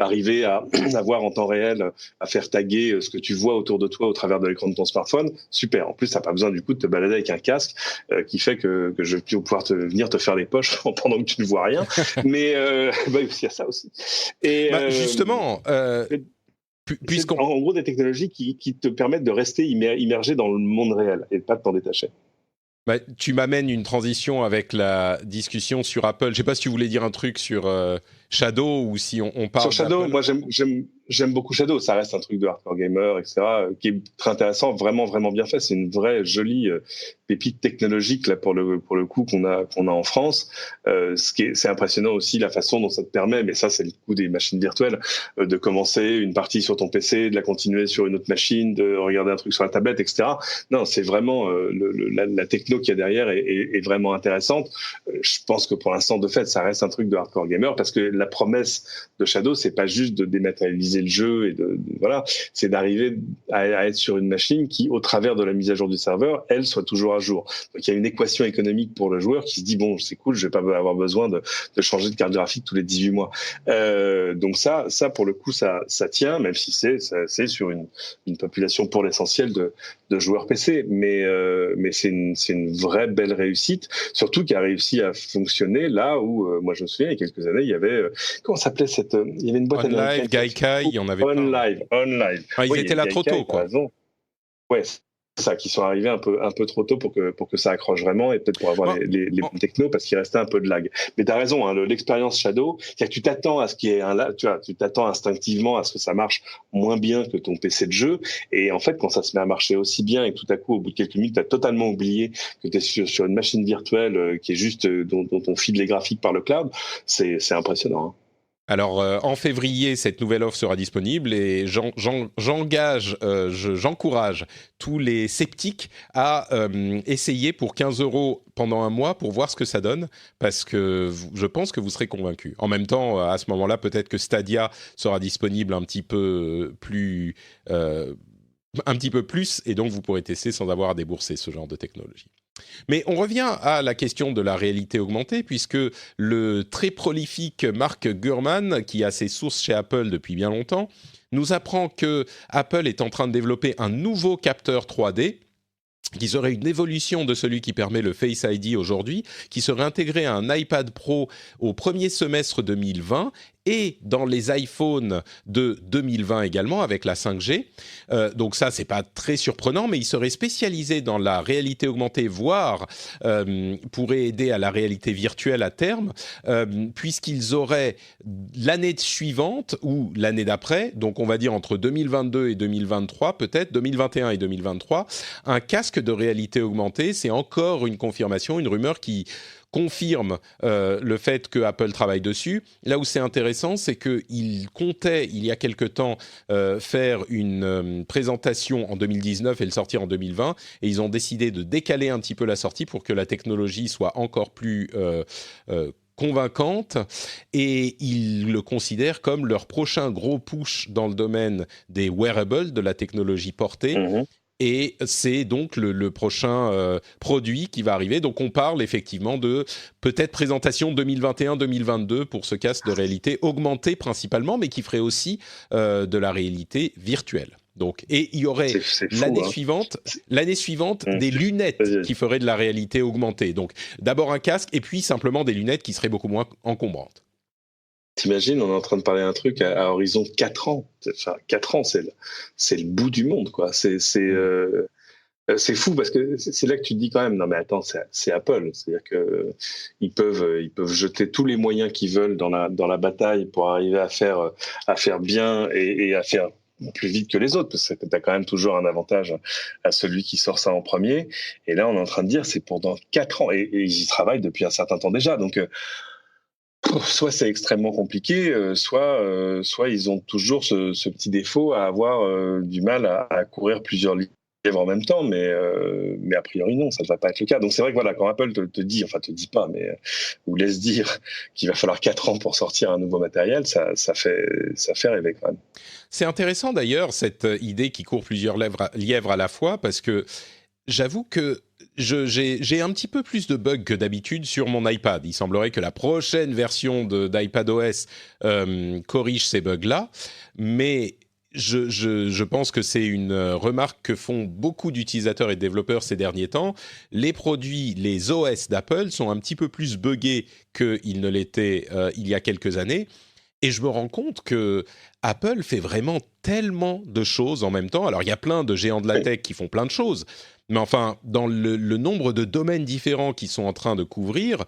Arriver à voir en temps réel, à faire taguer ce que tu vois autour de toi au travers de l'écran de ton smartphone, super. En plus, t'as pas besoin du coup de te balader avec un casque qui fait que je vais pouvoir venir te faire les poches pendant que tu ne vois rien. Mais il y a ça aussi. Et justement. En gros, des technologies qui te permettent de rester immergé dans le monde réel et de pas t'en détacher. Tu m'amènes une transition avec la discussion sur Apple. Je ne sais pas si tu voulais dire un truc sur Shadow, ou si on parle sur Shadow. d'Apple. Moi, j'aime beaucoup Shadow. Ça reste un truc de hardcore gamer, etc., qui est très intéressant, vraiment, vraiment bien fait. C'est une vraie jolie pépite technologique là pour le coup qu'on a en France. C'est impressionnant aussi la façon dont ça te permet, mais ça c'est le coup des machines virtuelles, de commencer une partie sur ton PC, de la continuer sur une autre machine, de regarder un truc sur la tablette, etc. Non, c'est vraiment la techno qu'il y a derrière est vraiment intéressante. Je pense que pour l'instant, de fait, ça reste un truc de hardcore gamer, parce que la promesse de Shadow, c'est pas juste de dématérialiser le jeu et voilà, c'est d'arriver à être sur une machine qui, au travers de la mise à jour du serveur, elle soit toujours à jour. Donc il y a une équation économique pour le joueur qui se dit bon, c'est cool, je vais pas avoir besoin de changer de carte graphique tous les 18 mois. Donc ça pour le coup, ça tient, même si c'est sur une population pour l'essentiel de joueurs PC, mais c'est une vraie belle réussite, surtout qui a réussi à fonctionner là où moi je me souviens il y a quelques années, il y avait comment s'appelait il y avait une boîte OnLive, Gaikai, il y en avait OnLive. ils étaient là trop tôt, quoi. Ouais, ça, qui sont arrivés un peu trop tôt pour que ça accroche vraiment et peut-être pour avoir les bons technos parce qu'il restait un peu de lag. Mais t'as raison, hein, l'expérience Shadow, c'est-à-dire que tu t'attends à ce qu'il y ait tu t'attends instinctivement à ce que ça marche moins bien que ton PC de jeu. Et en fait, quand ça se met à marcher aussi bien et que tout à coup, au bout de quelques minutes, t'as totalement oublié que t'es sur une machine virtuelle qui est juste dont on file les graphiques par le cloud, c'est impressionnant. Hein. Alors, en février, cette nouvelle offre sera disponible et j'encourage tous les sceptiques à essayer pour 15 € pendant un mois pour voir ce que ça donne, parce que je pense que vous serez convaincus. En même temps, à ce moment-là, peut-être que Stadia sera disponible un petit peu plus, et donc vous pourrez tester sans avoir à débourser ce genre de technologie. Mais on revient à la question de la réalité augmentée, puisque le très prolifique Mark Gurman, qui a ses sources chez Apple depuis bien longtemps, nous apprend que Apple est en train de développer un nouveau capteur 3D qui serait une évolution de celui qui permet le Face ID aujourd'hui, qui serait intégré à un iPad Pro au premier semestre 2020 et dans les iPhones de 2020 également avec la 5G. Donc ça, c'est pas très surprenant, mais il serait spécialisé dans la réalité augmentée, voire pourrait aider à la réalité virtuelle à terme, puisqu'ils auraient l'année suivante ou l'année d'après, donc on va dire entre 2022 et 2023, peut-être 2021 et 2023, un casque de réalité augmentée. C'est encore une confirmation, une rumeur qui confirme le fait que Apple travaille dessus. Là où c'est intéressant, c'est qu'ils comptaient, il y a quelque temps, faire une présentation en 2019 et le sortir en 2020, et ils ont décidé de décaler un petit peu la sortie pour que la technologie soit encore plus convaincante, et ils le considèrent comme leur prochain gros push dans le domaine des wearables, de la technologie portée. Mmh. Et c'est donc le prochain produit qui va arriver. Donc on parle effectivement de peut-être présentation 2021-2022 pour ce casque de réalité augmentée principalement, mais qui ferait aussi de la réalité virtuelle. Donc, et il y aurait c'est fou, l'année suivante des lunettes qui feraient de la réalité augmentée. Donc d'abord un casque et puis simplement des lunettes qui seraient beaucoup moins encombrantes. T'imagines, on est en train de parler d'un truc à horizon 4 ans. Enfin, 4 ans, c'est le bout du monde, quoi. C'est fou parce que c'est là que tu te dis quand même, non mais attends, c'est Apple. C'est-à-dire que ils peuvent jeter tous les moyens qu'ils veulent dans la bataille pour arriver à faire bien et à faire plus vite que les autres, parce que tu as quand même toujours un avantage à celui qui sort ça en premier. Et là, on est en train de dire, c'est pour dans 4 ans. Et ils y travaillent depuis un certain temps déjà. Donc, soit c'est extrêmement compliqué, soit ils ont toujours ce petit défaut à avoir du mal à courir plusieurs livres en même temps, mais a priori non, ça ne va pas être le cas. Donc c'est vrai que voilà, quand Apple te dit, enfin te dit pas, mais ou laisse dire qu'il va falloir 4 ans pour sortir un nouveau matériel, ça fait rêver quand même. C'est intéressant d'ailleurs cette idée qui court plusieurs lièvres à la fois, parce que j'avoue que j'ai un petit peu plus de bugs que d'habitude sur mon iPad. Il semblerait que la prochaine version d'iPadOS corrige ces bugs-là, mais je pense que c'est une remarque que font beaucoup d'utilisateurs et de développeurs ces derniers temps. Les produits, les OS d'Apple sont un petit peu plus buggés qu'ils ne l'étaient il y a quelques années. Et je me rends compte que Apple fait vraiment tellement de choses en même temps. Alors, il y a plein de géants de la tech qui font plein de choses. Mais enfin, dans le nombre de domaines différents qu'ils sont en train de couvrir,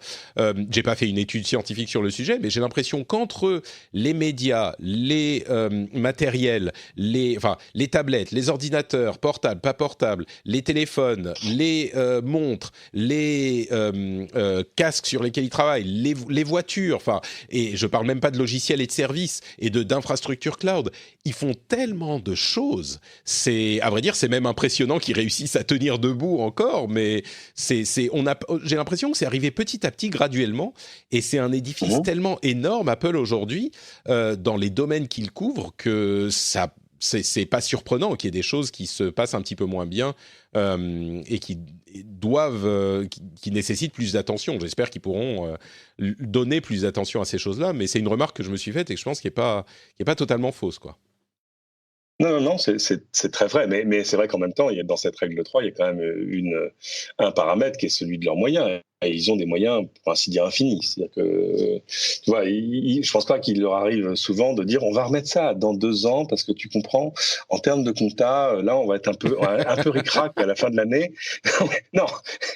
j'ai pas fait une étude scientifique sur le sujet, mais j'ai l'impression qu'entre les médias, les matériels, les tablettes, les ordinateurs, portables, pas portables, les téléphones, les montres, les casques sur lesquels ils travaillent, les voitures, et je parle même pas de logiciels et de services et d'infrastructures cloud, ils font tellement de choses. À vrai dire, c'est même impressionnant qu'ils réussissent à tenir debout encore, mais j'ai l'impression que c'est arrivé petit à petit, graduellement, et c'est un édifice tellement énorme, Apple, aujourd'hui, dans les domaines qu'il couvre, que c'est pas surprenant qu'il y ait des choses qui se passent un petit peu moins bien et qui nécessitent plus d'attention. J'espère qu'ils pourront donner plus d'attention à ces choses-là, mais c'est une remarque que je me suis faite et que je pense qui est pas totalement fausse, quoi. Non, c'est très vrai, mais c'est vrai qu'en même temps, dans cette règle 3, il y a quand même un paramètre qui est celui de leurs moyens. et ils ont des moyens, pour ainsi dire, infinis. C'est-à-dire que, tu vois, je pense pas qu'il leur arrive souvent de dire on va remettre ça dans 2 ans parce que tu comprends, en termes de compta, là, on va être un peu ric-rac à la fin de l'année. Non,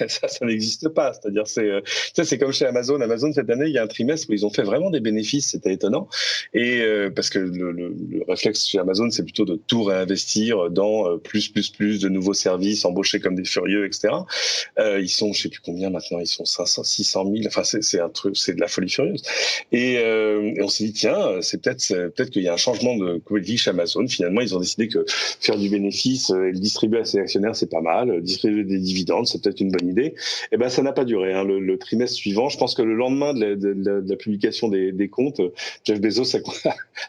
ça n'existe pas. C'est-à-dire, c'est comme chez Amazon. Amazon, cette année, il y a un trimestre où ils ont fait vraiment des bénéfices. C'était étonnant. Et parce que le réflexe chez Amazon, c'est plutôt de tout réinvestir dans plus de nouveaux services, embaucher comme des furieux, etc. Ils sont, je sais plus combien maintenant, ils sont 500, 600 000. Enfin, c'est un truc, c'est de la folie furieuse. Et on s'est dit, tiens, c'est peut-être qu'il y a un changement de politique chez Amazon. Finalement, ils ont décidé que faire du bénéfice et le distribuer à ses actionnaires, c'est pas mal. Distribuer des dividendes, c'est peut-être une bonne idée. Et ben, ça n'a pas duré. Hein. Le trimestre suivant, je pense que le lendemain de la publication des comptes, Jeff Bezos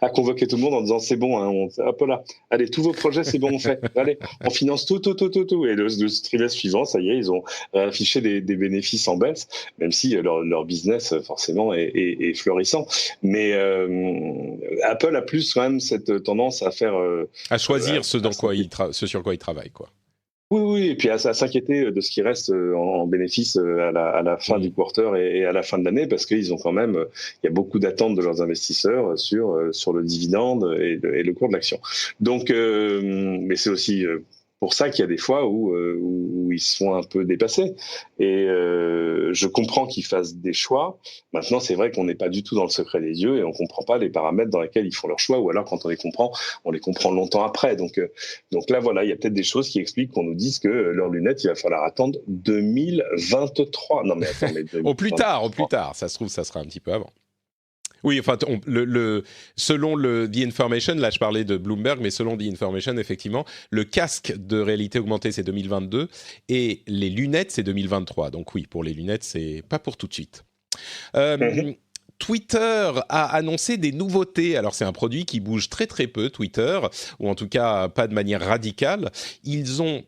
a convoqué tout le monde en disant, c'est bon, hein, hop là, allez, tous vos projets, c'est bon, on fait. Allez, on finance tout. Et le trimestre suivant, ça y est, ils ont affiché des bénéfices en baisse, même si leur business forcément est florissant. Mais Apple a plus quand même cette tendance à faire à choisir ce sur quoi il travaille, quoi. Oui, et puis à s'inquiéter de ce qui reste en bénéfice à la fin du quarter et à la fin de l'année, parce qu'ils ont quand même, il y a beaucoup d'attentes de leurs investisseurs sur le dividende et le cours de l'action. Donc, mais c'est aussi pour ça qu'il y a des fois où ils sont un peu dépassés. Et je comprends qu'ils fassent des choix. Maintenant, c'est vrai qu'on n'est pas du tout dans le secret des dieux et on comprend pas les paramètres dans lesquels ils font leurs choix, ou alors quand on les comprend longtemps après. Donc là, voilà, il y a peut-être des choses qui expliquent qu'on nous dise que leurs lunettes, il va falloir attendre 2023. Non mais attends, mais au plus tard. Ça se trouve, ça sera un petit peu avant. Oui, enfin, selon le The Information, là je parlais de Bloomberg, mais selon The Information, effectivement, le casque de réalité augmentée, c'est 2022, et les lunettes, c'est 2023. Donc oui, pour les lunettes, c'est pas pour tout de suite. Twitter a annoncé des nouveautés. Alors, c'est un produit qui bouge très très peu, Twitter, ou en tout cas pas de manière radicale. Ils sont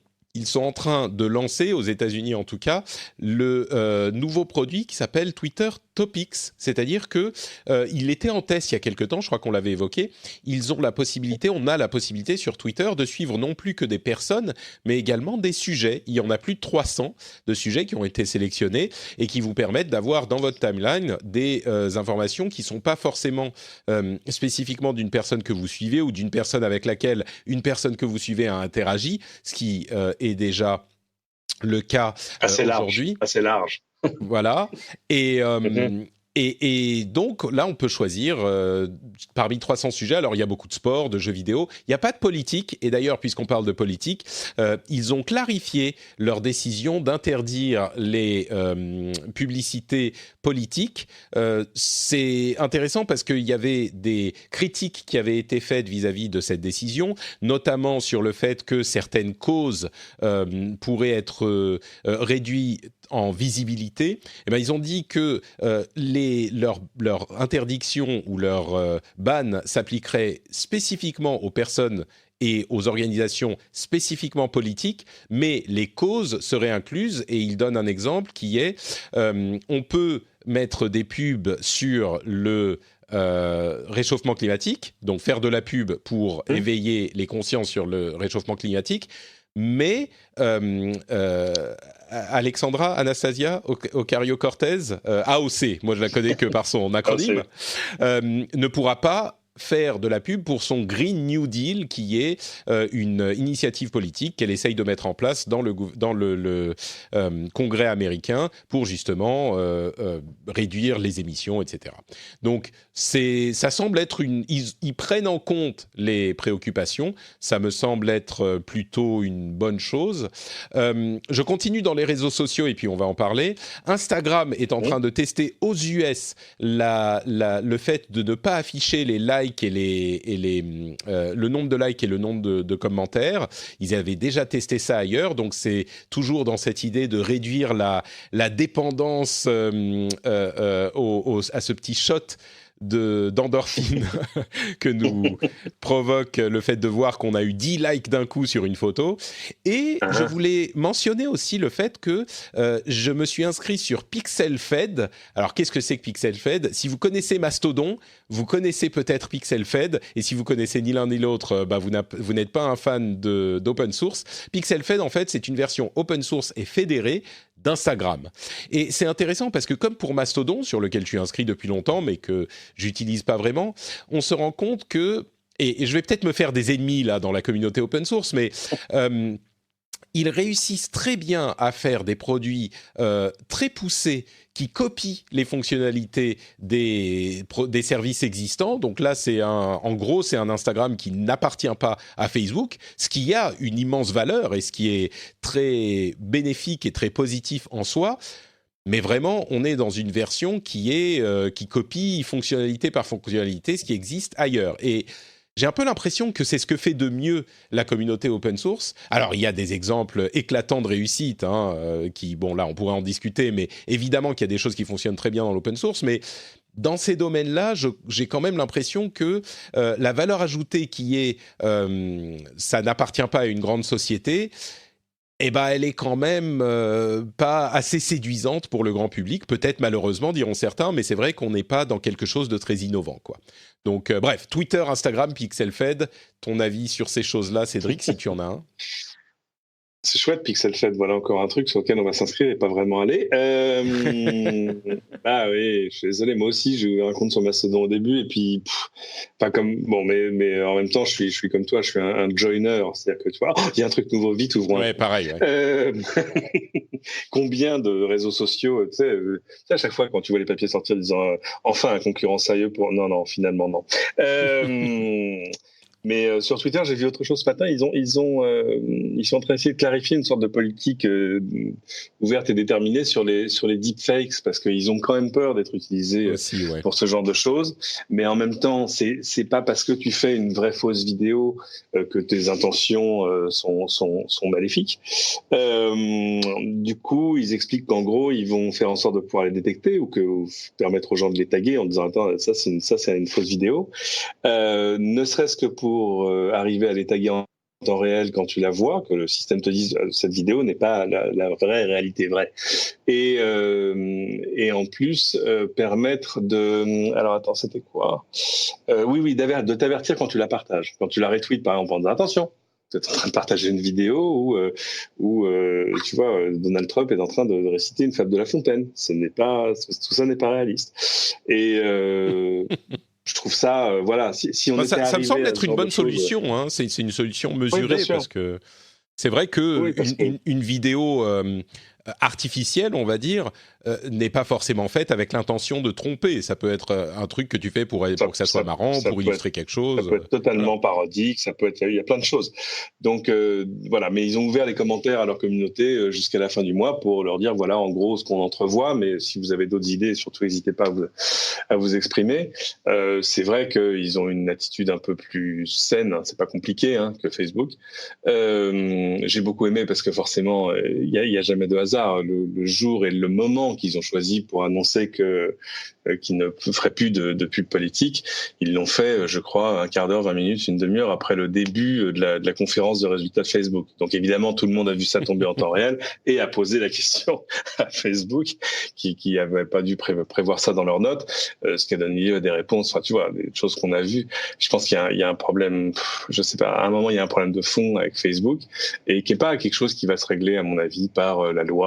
en train de lancer, aux États-Unis en tout cas, le nouveau produit qui s'appelle Twitter Topics, c'est-à-dire que il était en test il y a quelque temps, je crois qu'on l'avait évoqué. On a la possibilité sur Twitter de suivre non plus que des personnes, mais également des sujets. Il y en a plus de 300 de sujets qui ont été sélectionnés et qui vous permettent d'avoir dans votre timeline des informations qui sont pas forcément spécifiquement d'une personne que vous suivez ou d'une personne avec laquelle une personne que vous suivez a interagi, ce qui est déjà le cas aujourd'hui. Assez large. Voilà. Et donc, là, on peut choisir parmi 300 sujets. Alors, il y a beaucoup de sport, de jeux vidéo. Il n'y a pas de politique. Et d'ailleurs, puisqu'on parle de politique, ils ont clarifié leur décision d'interdire les publicités politiques. C'est intéressant parce qu'il y avait des critiques qui avaient été faites vis-à-vis de cette décision, notamment sur le fait que certaines causes pourraient être réduites en visibilité. Eh ben, ils ont dit que leur interdiction ou leur ban s'appliquerait spécifiquement aux personnes et aux organisations spécifiquement politiques, mais les causes seraient incluses. Et ils donnent un exemple qui est on peut mettre des pubs sur le réchauffement climatique, donc faire de la pub pour éveiller les consciences sur le réchauffement climatique, mais Anastasia Ocasio-Cortez, AOC, moi je la connais que par son acronyme, ne pourra pas faire de la pub pour son Green New Deal, qui est une initiative politique qu'elle essaye de mettre en place dans le Congrès américain pour justement réduire les émissions, etc. Donc, ça semble être ils prennent en compte les préoccupations, ça me semble être plutôt une bonne chose. Je continue dans les réseaux sociaux et puis on va en parler. Instagram est en train de tester aux US le fait de ne pas afficher les likes et le nombre de likes et le nombre de commentaires. Ils avaient déjà testé ça ailleurs, donc c'est toujours dans cette idée de réduire la dépendance à ce petit shot d'endorphine que nous provoque le fait de voir qu'on a eu 10 likes d'un coup sur une photo. Et je voulais mentionner aussi le fait que je me suis inscrit sur PixelFed. Alors, qu'est-ce que c'est que PixelFed ? Si vous connaissez Mastodon, vous connaissez peut-être PixelFed. Et si vous connaissez ni l'un ni l'autre, vous n'êtes pas un fan d'open source. PixelFed, en fait, c'est une version open source et fédérée d'Instagram. Et c'est intéressant parce que comme pour Mastodon, sur lequel je suis inscrit depuis longtemps, mais que j'utilise pas vraiment, on se rend compte que, et je vais peut-être me faire des ennemis là dans la communauté open source, mais ils réussissent très bien à faire des produits très poussés qui copient les fonctionnalités des services existants. Donc là, en gros, c'est un Instagram qui n'appartient pas à Facebook, ce qui a une immense valeur et ce qui est très bénéfique et très positif en soi. Mais vraiment, on est dans une version qui copie fonctionnalité par fonctionnalité ce qui existe ailleurs. Et j'ai un peu l'impression que c'est ce que fait de mieux la communauté open source. Alors, il y a des exemples éclatants de réussite, bon, là, on pourrait en discuter, mais évidemment qu'il y a des choses qui fonctionnent très bien dans l'open source, mais dans ces domaines-là, j'ai quand même l'impression que la valeur ajoutée qui est ça n'appartient pas à une grande société, elle est quand même pas assez séduisante pour le grand public. Peut-être malheureusement, diront certains, mais c'est vrai qu'on n'est pas dans quelque chose de très innovant, quoi. Donc, bref, Twitter, Instagram, PixelFed, ton avis sur ces choses-là, Cédric, si tu en as un? C'est chouette, PixelFed, voilà encore un truc sur lequel on va s'inscrire et pas vraiment aller. Ah oui, je suis désolé, moi aussi j'ai ouvert un compte sur Mastodon au début et puis, pas comme, bon, mais en même temps je suis comme toi, je suis un joiner, c'est-à-dire que tu vois, il y a un truc nouveau, vite ouvrons. Ouais, pareil. Ouais. Combien de réseaux sociaux, tu sais, à chaque fois quand tu vois les papiers sortir disant enfin un concurrent sérieux pour, non, finalement non. Mais sur Twitter, j'ai vu autre chose ce matin. Ils sont en train d'essayer de clarifier une sorte de politique ouverte et déterminée sur les deepfakes parce qu'ils ont quand même peur d'être utilisés aussi, ouais, pour ce genre de choses. Mais en même temps, c'est pas parce que tu fais une vraie fausse vidéo que tes intentions sont maléfiques. Du coup, ils expliquent qu'en gros, ils vont faire en sorte de pouvoir les détecter ou permettre aux gens de les taguer en disant attends, ça c'est une fausse vidéo. Ne serait-ce que pour arriver à les taguer en temps réel quand tu la vois, que le système te dise cette vidéo n'est pas la vraie réalité vraie. Et en plus, permettre de... Alors attends, c'était quoi ? Oui, de t'avertir quand tu la partages. Quand tu la retweets, par exemple, en disant attention, tu es en train de partager une vidéo où tu vois, Donald Trump est en train de réciter une fable de La Fontaine. Tout ça n'est pas réaliste. Et... je trouve ça, voilà, si on était arrivé... Ça me semble être une bonne solution, solution, hein. C'est une solution mesurée, oui, parce que c'est vrai une vidéo artificielle, on va dire, n'est pas forcément faite avec l'intention de tromper. Ça peut être un truc que tu fais pour que ça soit marrant, pour illustrer quelque chose. Ça peut être totalement parodique, il y a plein de choses. Donc voilà, mais ils ont ouvert les commentaires à leur communauté jusqu'à la fin du mois pour leur dire voilà en gros ce qu'on entrevoit, mais si vous avez d'autres idées, surtout n'hésitez pas à vous exprimer. C'est vrai qu'ils ont une attitude un peu plus saine, hein, c'est pas compliqué que Facebook. J'ai beaucoup aimé parce que forcément il y a jamais de hasard. Le jour et le moment qu'ils ont choisi pour annoncer qu'ils ne feraient plus de pub politique, ils l'ont fait, je crois, un quart d'heure, 20 minutes, une demi-heure après le début de la conférence de résultats de Facebook. Donc évidemment, tout le monde a vu ça tomber en temps réel et a posé la question à Facebook, qui avait pas dû prévoir ça dans leurs notes, ce qui a donné lieu à des réponses. Enfin, tu vois, des choses qu'on a vues. Je pense qu'il y a un problème. Je sais pas. À un moment, il y a un problème de fond avec Facebook et qui est pas quelque chose qui va se régler, à mon avis, par la loi,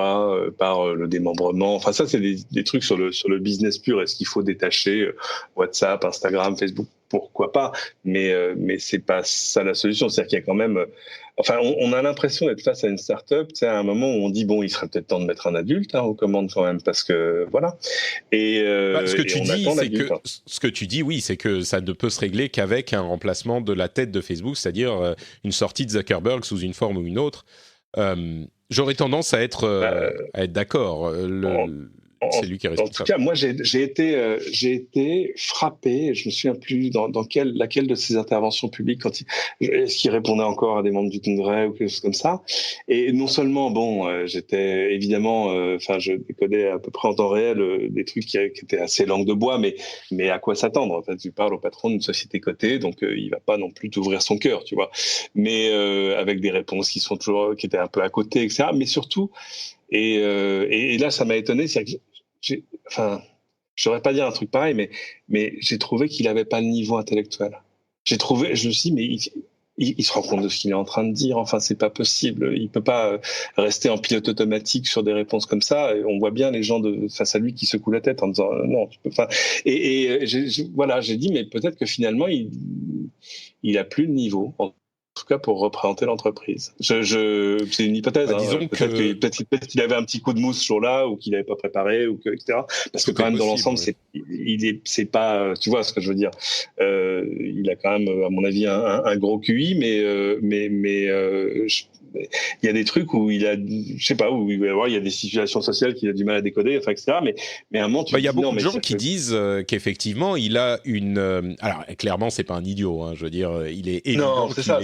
par le démembrement. Enfin, ça, c'est des trucs sur le business pur. Est-ce qu'il faut détacher WhatsApp, Instagram, Facebook? Pourquoi pas, mais c'est pas ça la solution. C'est-à-dire qu'il y a quand même, on a l'impression d'être face à une start-up, tu sais, à un moment où on dit bon, il serait peut-être temps de mettre un adulte aux commandes quand même, parce que voilà. Et ce que tu dis, oui, c'est que ça ne peut se régler qu'avec un remplacement de la tête de Facebook, c'est-à-dire une sortie de Zuckerberg sous une forme ou une autre. J'aurais tendance à être d'accord. C'est lui qui est responsable. En tout cas, moi, j'ai été frappé. Je me souviens plus dans laquelle de ses interventions publiques est-ce qu'il répondait encore à des membres du Congrès ou quelque chose comme ça. Et non seulement, j'étais évidemment, je décodais à peu près en temps réel des trucs qui étaient assez langue de bois, mais à quoi s'attendre? En fait, tu parles au patron d'une société cotée, donc il va pas non plus t'ouvrir son cœur, tu vois. Mais avec des réponses qui étaient un peu à côté, etc. Mais surtout. Et là, ça m'a étonné. C'est que je saurais pas dire un truc pareil, mais j'ai trouvé qu'il avait pas le niveau intellectuel. Je me suis dit, mais il se rend compte de ce qu'il est en train de dire. Enfin, c'est pas possible. Il peut pas rester en pilote automatique sur des réponses comme ça. Et on voit bien les gens face à lui qui secouent la tête en disant non, tu peux pas. Et j'ai dit, mais peut-être que finalement, il a plus de niveau. En tout cas, pour représenter l'entreprise. C'est une hypothèse. Disons peut-être qu'il avait un petit coup de mousse ce jour-là, ou qu'il n'avait pas préparé, etc. Parce que quand même, dans l'ensemble, c'est pas, tu vois ce que je veux dire. Il a quand même, à mon avis, un gros QI, mais il y a des trucs où il a, je sais pas, où il y a des situations sociales qu'il a du mal à décoder, enfin, etc. Mais à un moment, il y a beaucoup de gens qui disent qu'effectivement, il a une. Alors, clairement, c'est pas un idiot. Hein, je veux dire, il est évident. Non, c'est ça.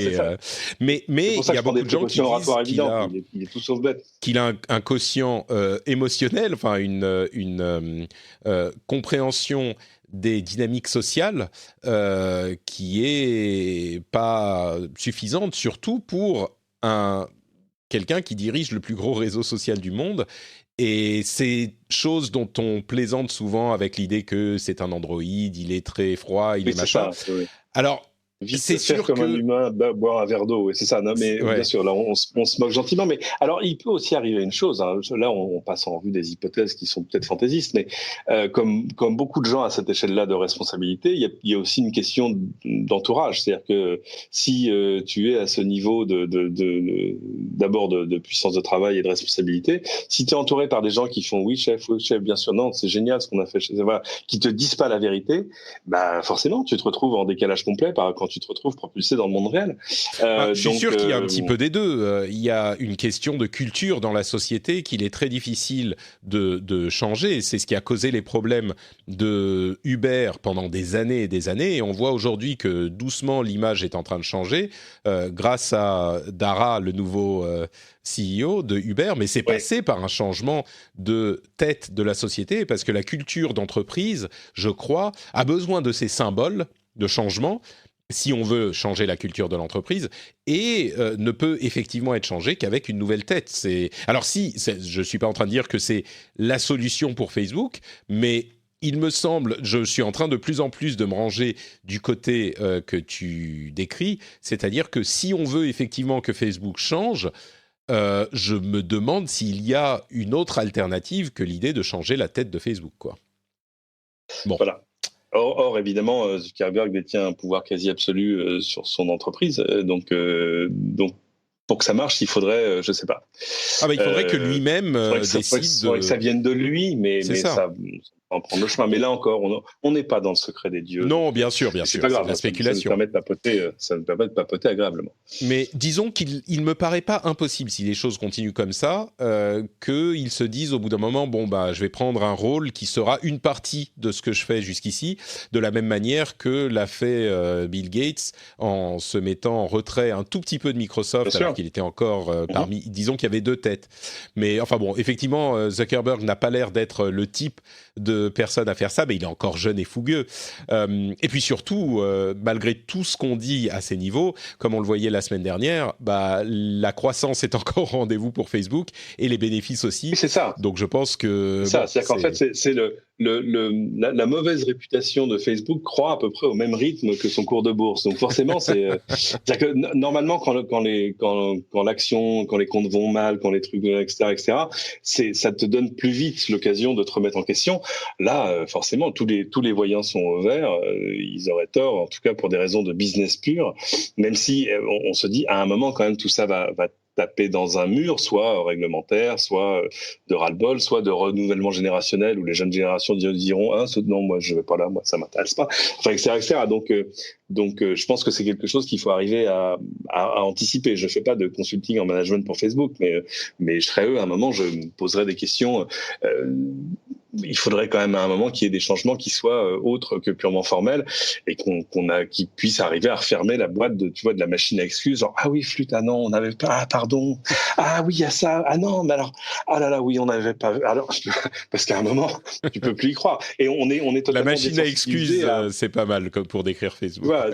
Mais il y a beaucoup de gens qui disent qu'il est tout sauf bête. Qu'il a un quotient émotionnel, enfin une compréhension des dynamiques sociales qui est pas suffisante, surtout pour quelqu'un qui dirige le plus gros réseau social du monde. Et c'est chose dont on plaisante souvent avec l'idée que c'est un androïde, il est très froid, il est machin. Oui. Alors, c'est sûr comme un humain boire un verre d'eau, et c'est ça. Non, mais bien sûr, là, on se moque gentiment. Mais alors, il peut aussi arriver une chose. Hein, là, on passe en revue des hypothèses qui sont peut-être fantaisistes, mais comme beaucoup de gens à cette échelle-là de responsabilité, il y a aussi une question d'entourage. C'est-à-dire que si tu es à ce niveau d'abord de puissance de travail et de responsabilité, si tu es entouré par des gens qui font oui chef, bien sûr, non, c'est génial ce qu'on a fait, voilà, qui te disent pas la vérité, bah forcément, tu te retrouves en décalage complet quand tu te retrouves propulsé dans le monde réel. Je suis sûr qu'il y a un petit peu des deux. Il y a une question de culture dans la société qu'il est très difficile de changer. C'est ce qui a causé les problèmes de Uber pendant des années et des années. Et on voit aujourd'hui que doucement l'image est en train de changer grâce à Dara, le nouveau CEO de Uber. Mais c'est passé par un changement de tête de la société parce que la culture d'entreprise, je crois, a besoin de ces symboles de changement si on veut changer la culture de l'entreprise, et ne peut effectivement être changé qu'avec une nouvelle tête. Alors je ne suis pas en train de dire que c'est la solution pour Facebook, mais il me semble, je suis en train de plus en plus de me ranger du côté que tu décris, c'est-à-dire que si on veut effectivement que Facebook change, je me demande s'il y a une autre alternative que l'idée de changer la tête de Facebook, quoi. Bon. Voilà. Or, évidemment, Zuckerberg détient un pouvoir quasi absolu sur son entreprise. Donc, pour que ça marche, il faudrait, je ne sais pas. Il faudrait que lui-même décide. Il faudrait que ça vienne de lui, mais ça en prendre le chemin. Mais là encore, on n'est pas dans le secret des dieux. Non, bien sûr, c'est pas grave, la spéculation. Ça nous permet de papoter agréablement. Mais disons qu'il me paraît pas impossible, si les choses continuent comme ça, qu'ils se disent au bout d'un moment, je vais prendre un rôle qui sera une partie de ce que je fais jusqu'ici, de la même manière que l'a fait Bill Gates en se mettant en retrait un tout petit peu de Microsoft, alors qu'il était encore parmi, disons qu'il y avait deux têtes. Mais enfin bon, effectivement, Zuckerberg n'a pas l'air d'être le type de personne à faire ça, mais il est encore jeune et fougueux. Et puis surtout, malgré tout ce qu'on dit à ces niveaux, comme on le voyait la semaine dernière, la croissance est encore au rendez-vous pour Facebook et les bénéfices aussi. Oui, c'est ça. Donc je pense que... C'est-à-dire qu'en fait, c'est la mauvaise réputation de Facebook croît à peu près au même rythme que son cours de bourse. Donc forcément, c'est-à-dire que normalement, quand l'action, quand les comptes vont mal, quand les trucs, etc., ça te donne plus vite l'occasion de te remettre en question. Là, forcément, tous les voyants sont au vert. Ils auraient tort, en tout cas pour des raisons de business pur. Même si on se dit, à un moment, quand même, tout ça va taper dans un mur, soit réglementaire, soit de ras-le-bol, soit de renouvellement générationnel, où les jeunes générations diront non, moi je vais pas là, moi ça m'intéresse pas, enfin, etc. Donc je pense que c'est quelque chose qu'il faut arriver à anticiper. Je fais pas de consulting en management pour Facebook, mais je serais eux, à un moment, je me poserais des questions. Il faudrait quand même à un moment qu'il y ait des changements qui soient autres que purement formels et qui puissent arriver à refermer la boîte de la machine à excuses. Genre, oui, flûte, non, on n'avait pas, pardon. Oui, il y a ça. Non, mais alors, là là, oui, on n'avait pas. Alors, parce qu'à un moment, tu peux plus y croire. Et on est totalement. La machine à excuses, c'est pas mal comme pour décrire Facebook. Voilà,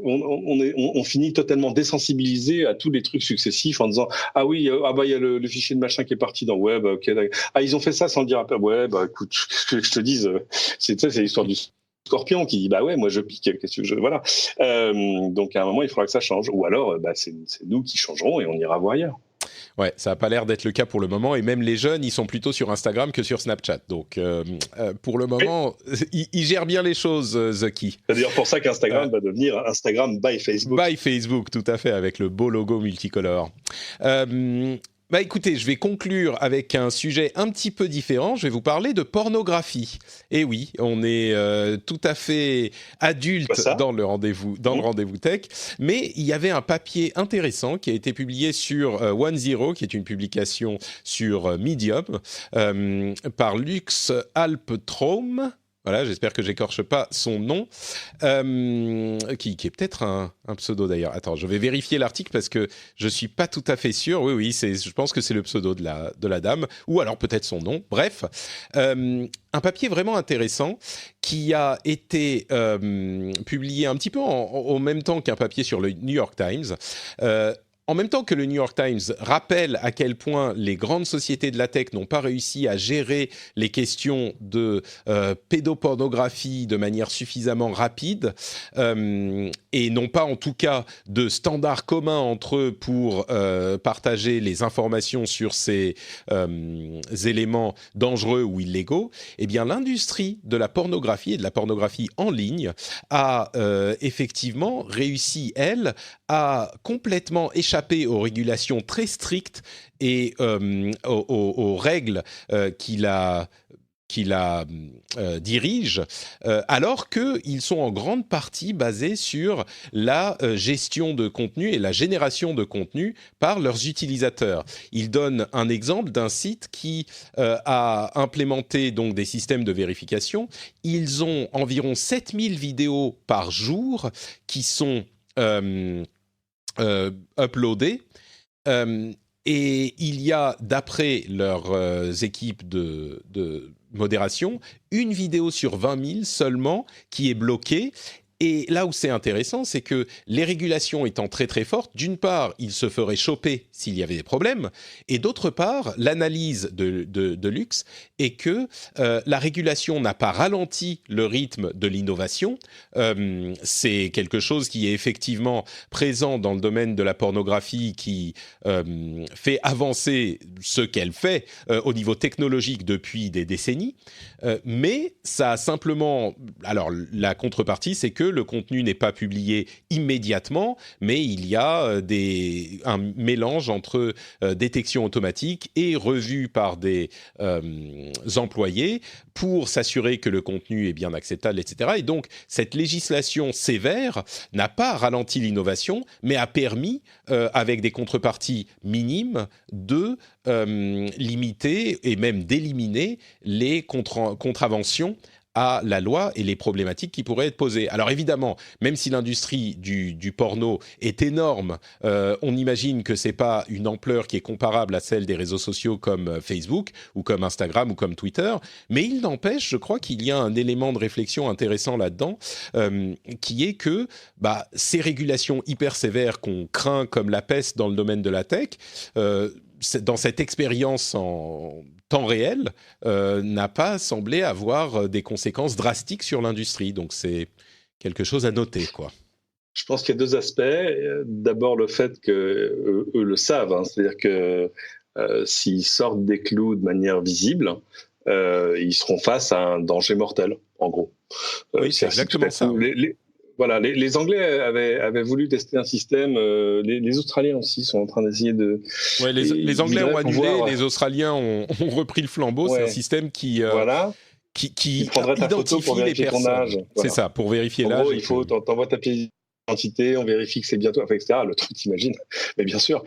on finit totalement désensibilisé à tous les trucs successifs en disant il y a le fichier de machin qui est parti dans ok, ils ont fait ça sans le dire après. Écoute, ce que je te dise, c'est l'histoire du Scorpion qui dit bah ouais, moi je pique, qu'est-ce que je voilà. Donc à un moment il faudra que ça change, ou alors c'est nous qui changerons et on ira voir ailleurs. Ouais, ça n'a pas l'air d'être le cas pour le moment, et même les jeunes, ils sont plutôt sur Instagram que sur Snapchat. Donc, pour le moment, ils gèrent bien les choses, Zucky. C'est d'ailleurs pour ça qu'Instagram va devenir Instagram by Facebook. By Facebook, tout à fait, avec le beau logo multicolore. Bah écoutez, je vais conclure avec un sujet un petit peu différent. Je vais vous parler de pornographie. Et oui, on est tout à fait adulte dans le rendez-vous tech. Mais il y avait un papier intéressant qui a été publié sur OneZero, qui est une publication sur Medium, par Lux Alptraum. Voilà, j'espère que j'écorche pas son nom, qui est peut-être un pseudo d'ailleurs. Attends, je vais vérifier l'article parce que je suis pas tout à fait sûr. Oui, je pense que c'est le pseudo de la dame, ou alors peut-être son nom. Bref, un papier vraiment intéressant qui a été publié un petit peu au même temps qu'un papier sur le New York Times. En même temps que le New York Times rappelle à quel point les grandes sociétés de la tech n'ont pas réussi à gérer les questions de pédopornographie de manière suffisamment rapide et n'ont pas en tout cas de standards communs entre eux pour partager les informations sur ces éléments dangereux ou illégaux, eh bien l'industrie de la pornographie et de la pornographie en ligne a effectivement réussi, elle, à complètement échapper aux régulations très strictes et aux règles qui la dirige, alors qu'ils sont en grande partie basés sur la gestion de contenu et la génération de contenu par leurs utilisateurs. Ils donnent un exemple d'un site qui a implémenté donc des systèmes de vérification. Ils ont environ 7000 vidéos par jour qui sont uploadées. Et il y a, d'après leurs équipes de modération, une vidéo sur 20 000 seulement qui est bloquée. Et là où c'est intéressant, c'est que les régulations étant très très fortes, d'une part, ils se feraient choper s'il y avait des problèmes, et d'autre part, l'analyse de Lux est que la régulation n'a pas ralenti le rythme de l'innovation. C'est quelque chose qui est effectivement présent dans le domaine de la pornographie, qui fait avancer ce qu'elle fait au niveau technologique depuis des décennies, mais ça a simplement... Alors, la contrepartie, c'est que le contenu n'est pas publié immédiatement, mais il y a un mélange entre détection automatique et revue par des employés pour s'assurer que le contenu est bien acceptable, etc. Et donc, cette législation sévère n'a pas ralenti l'innovation, mais a permis, avec des contreparties minimes, de limiter et même d'éliminer les contraventions à la loi et les problématiques qui pourraient être posées. Alors évidemment, même si l'industrie du porno est énorme, on imagine que c'est pas une ampleur qui est comparable à celle des réseaux sociaux comme Facebook ou comme Instagram ou comme Twitter, mais il n'empêche, je crois qu'il y a un élément de réflexion intéressant là-dedans, qui est que ces régulations hyper sévères qu'on craint comme la peste dans le domaine de la tech, dans cette expérience en temps réel, n'a pas semblé avoir des conséquences drastiques sur l'industrie. Donc c'est quelque chose à noter, quoi. Je pense qu'il y a deux aspects. D'abord, le fait qu'eux le savent, hein, c'est-à-dire que s'ils sortent des clous de manière visible, ils seront face à un danger mortel, en gros. Oui, c'est exactement ça. Voilà, les Anglais avaient voulu tester un système. Les Australiens aussi sont en train d'essayer de. Ouais, les Anglais ont annulé, les Australiens ont repris le flambeau. Ouais. C'est un système qui prendrait ta photo pour vérifier ton âge. Voilà. C'est ça, pour vérifier l'âge. En gros, il faut t'envoies ta pièce d'identité, on vérifie que c'est bien toi, etc. Le truc, t'imagines. Mais bien sûr.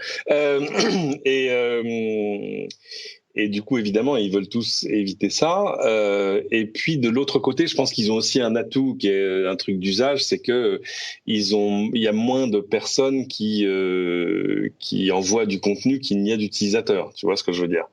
Et du coup, évidemment, ils veulent tous éviter ça. Et puis, de l'autre côté, je pense qu'ils ont aussi un atout qui est un truc d'usage, c'est que il y a moins de personnes qui envoient du contenu qu'il n'y a d'utilisateurs. Tu vois ce que je veux dire?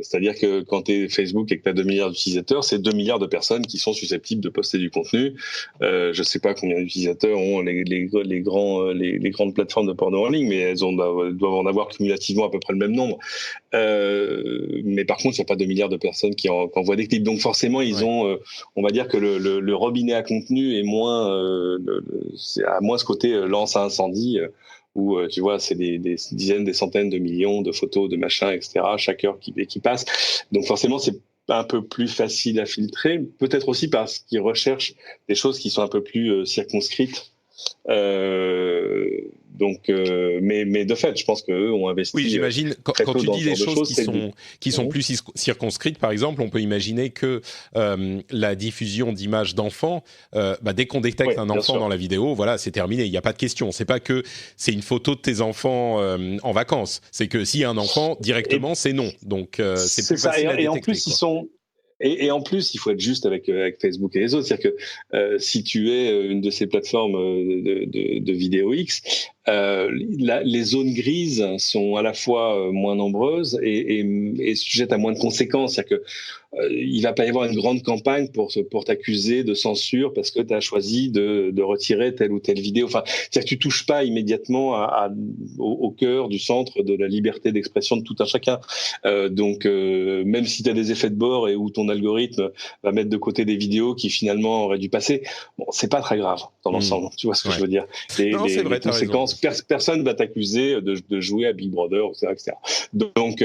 C'est-à-dire que quand tu es Facebook et que tu as 2 milliards d'utilisateurs, c'est 2 milliards de personnes qui sont susceptibles de poster du contenu. Je sais pas combien d'utilisateurs ont les grandes plateformes de porno en ligne, mais elles doivent en avoir cumulativement à peu près le même nombre. Mais par contre, il n'y a pas 2 milliards de personnes qui envoient des clips. Donc forcément, ils ont, on va dire que le robinet à contenu est moins, a moins ce côté lance à incendie, où tu vois, c'est des dizaines, des centaines de millions de photos, de machins, etc. chaque heure qui passe. Donc forcément, c'est un peu plus facile à filtrer, peut-être aussi parce qu'ils recherchent des choses qui sont un peu plus circonscrites. Mais de fait, je pense qu'eux ont investi. Oui, j'imagine, quand tu dis des choses qui sont plus circonscrites, par exemple, on peut imaginer que la diffusion d'images d'enfants, dès qu'on détecte un enfant dans la vidéo, voilà, c'est terminé, il n'y a pas de question. C'est pas que c'est une photo de tes enfants en vacances, c'est que s'il y a un enfant, directement, c'est non. Donc, c'est plus facile à détecter. Et en plus, ils sont... Et en plus, il faut être juste avec Facebook et les autres. C'est-à-dire que si tu es une de ces plateformes de vidéo X, les zones grises sont à la fois moins nombreuses et sujettes à moins de conséquences. C'est-à-dire que il va pas y avoir une grande campagne pour t'accuser de censure parce que tu as choisi de retirer telle ou telle vidéo. Enfin, c'est-à-dire que tu touches pas immédiatement au cœur du centre de la liberté d'expression de tout un chacun. Donc, même si tu as des effets de bord et où ton algorithme va mettre de côté des vidéos qui finalement auraient dû passer, bon, c'est pas très grave dans l'ensemble. Tu vois ce que je veux dire? Les conséquences, personne va t'accuser de jouer à Big Brother, etc. Donc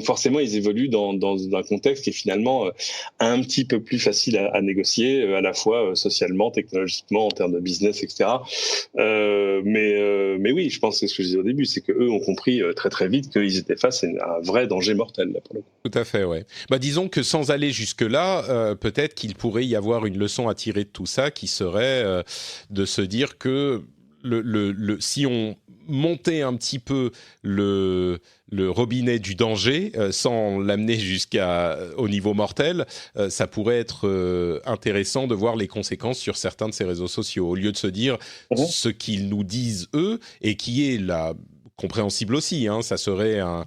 forcément, ils évoluent dans un contexte qui est finalement un petit peu plus facile à négocier, à la fois socialement, technologiquement, en termes de business, etc. Mais oui, je pense que c'est ce que je disais au début, c'est qu'eux ont compris très très vite qu'ils étaient face à un vrai danger mortel, là, pour le coup. Tout à fait, ouais. Disons que sans aller jusque-là, peut-être qu'il pourrait y avoir une leçon à tirer de tout ça, qui serait de se dire que si on montait un petit peu le robinet du danger sans l'amener au niveau mortel, ça pourrait être intéressant de voir les conséquences sur certains de ces réseaux sociaux, au lieu de se dire ce qu'ils nous disent eux, et qui est compréhensible aussi, hein, ça serait un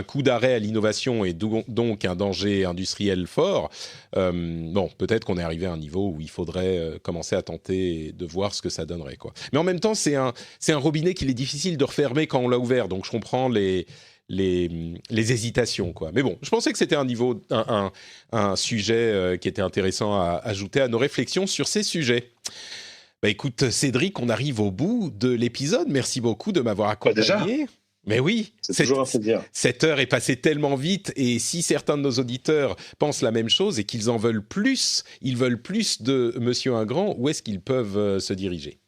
coup d'arrêt à l'innovation et donc un danger industriel fort. Peut-être qu'on est arrivé à un niveau où il faudrait commencer à tenter de voir ce que ça donnerait, quoi. Mais en même temps, c'est un robinet qu'il est difficile de refermer quand on l'a ouvert, donc je comprends les hésitations, quoi. Mais bon, je pensais que c'était un sujet qui était intéressant à ajouter à nos réflexions sur ces sujets. Écoute, Cédric, on arrive au bout de l'épisode. Merci beaucoup de m'avoir accompagné. Déjà ? Mais oui, c'est toujours un plaisir. Cette heure est passée tellement vite, et si certains de nos auditeurs pensent la même chose et qu'ils en veulent plus, ils veulent plus de Monsieur Ingrand, où est-ce qu'ils peuvent se diriger ?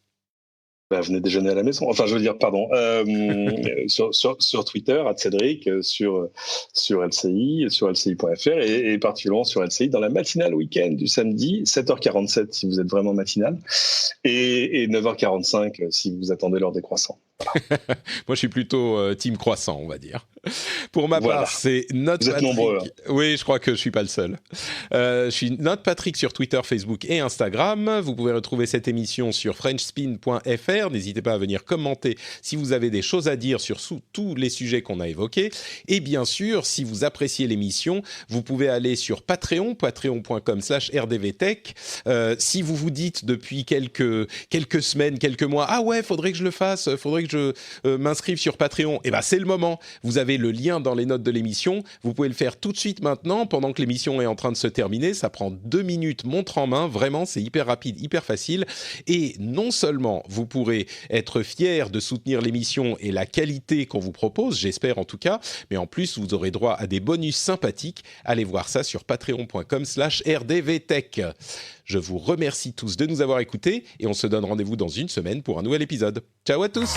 Venez déjeuner à la maison. Enfin, je veux dire, pardon. Sur Twitter, @Cédric, sur LCI, sur LCI.fr et particulièrement sur LCI dans la matinale week-end du samedi, 7h47 si vous êtes vraiment matinal et 9h45 si vous attendez l'heure des croissants. Voilà. Moi, je suis plutôt team croissant, on va dire. Pour ma part, c'est Note Vous êtes Patrick. nombreux, hein. Oui, je crois que je suis pas le seul. Je suis Note Patrick sur Twitter, Facebook et Instagram. Vous pouvez retrouver cette émission sur frenchspin.fr. N'hésitez pas à venir commenter si vous avez des choses à dire sur tous les sujets qu'on a évoqués. Et bien sûr, si vous appréciez l'émission, vous pouvez aller sur Patreon, patreon.com/rdvtech. Si vous vous dites depuis quelques semaines, quelques mois, ah ouais, faudrait que je le fasse, faudrait que je m'inscrive sur Patreon, et c'est le moment. Vous avez le lien dans les notes de l'émission. Vous pouvez le faire tout de suite maintenant, pendant que l'émission est en train de se terminer. Ça prend 2 minutes, montre en main. Vraiment, c'est hyper rapide, hyper facile. Et non seulement vous pourrez être fier de soutenir l'émission et la qualité qu'on vous propose, j'espère en tout cas, mais en plus, vous aurez droit à des bonus sympathiques. Allez voir ça sur patreon.com/rdvtech. Je vous remercie tous de nous avoir écoutés et on se donne rendez-vous dans une semaine pour un nouvel épisode. Ciao à tous!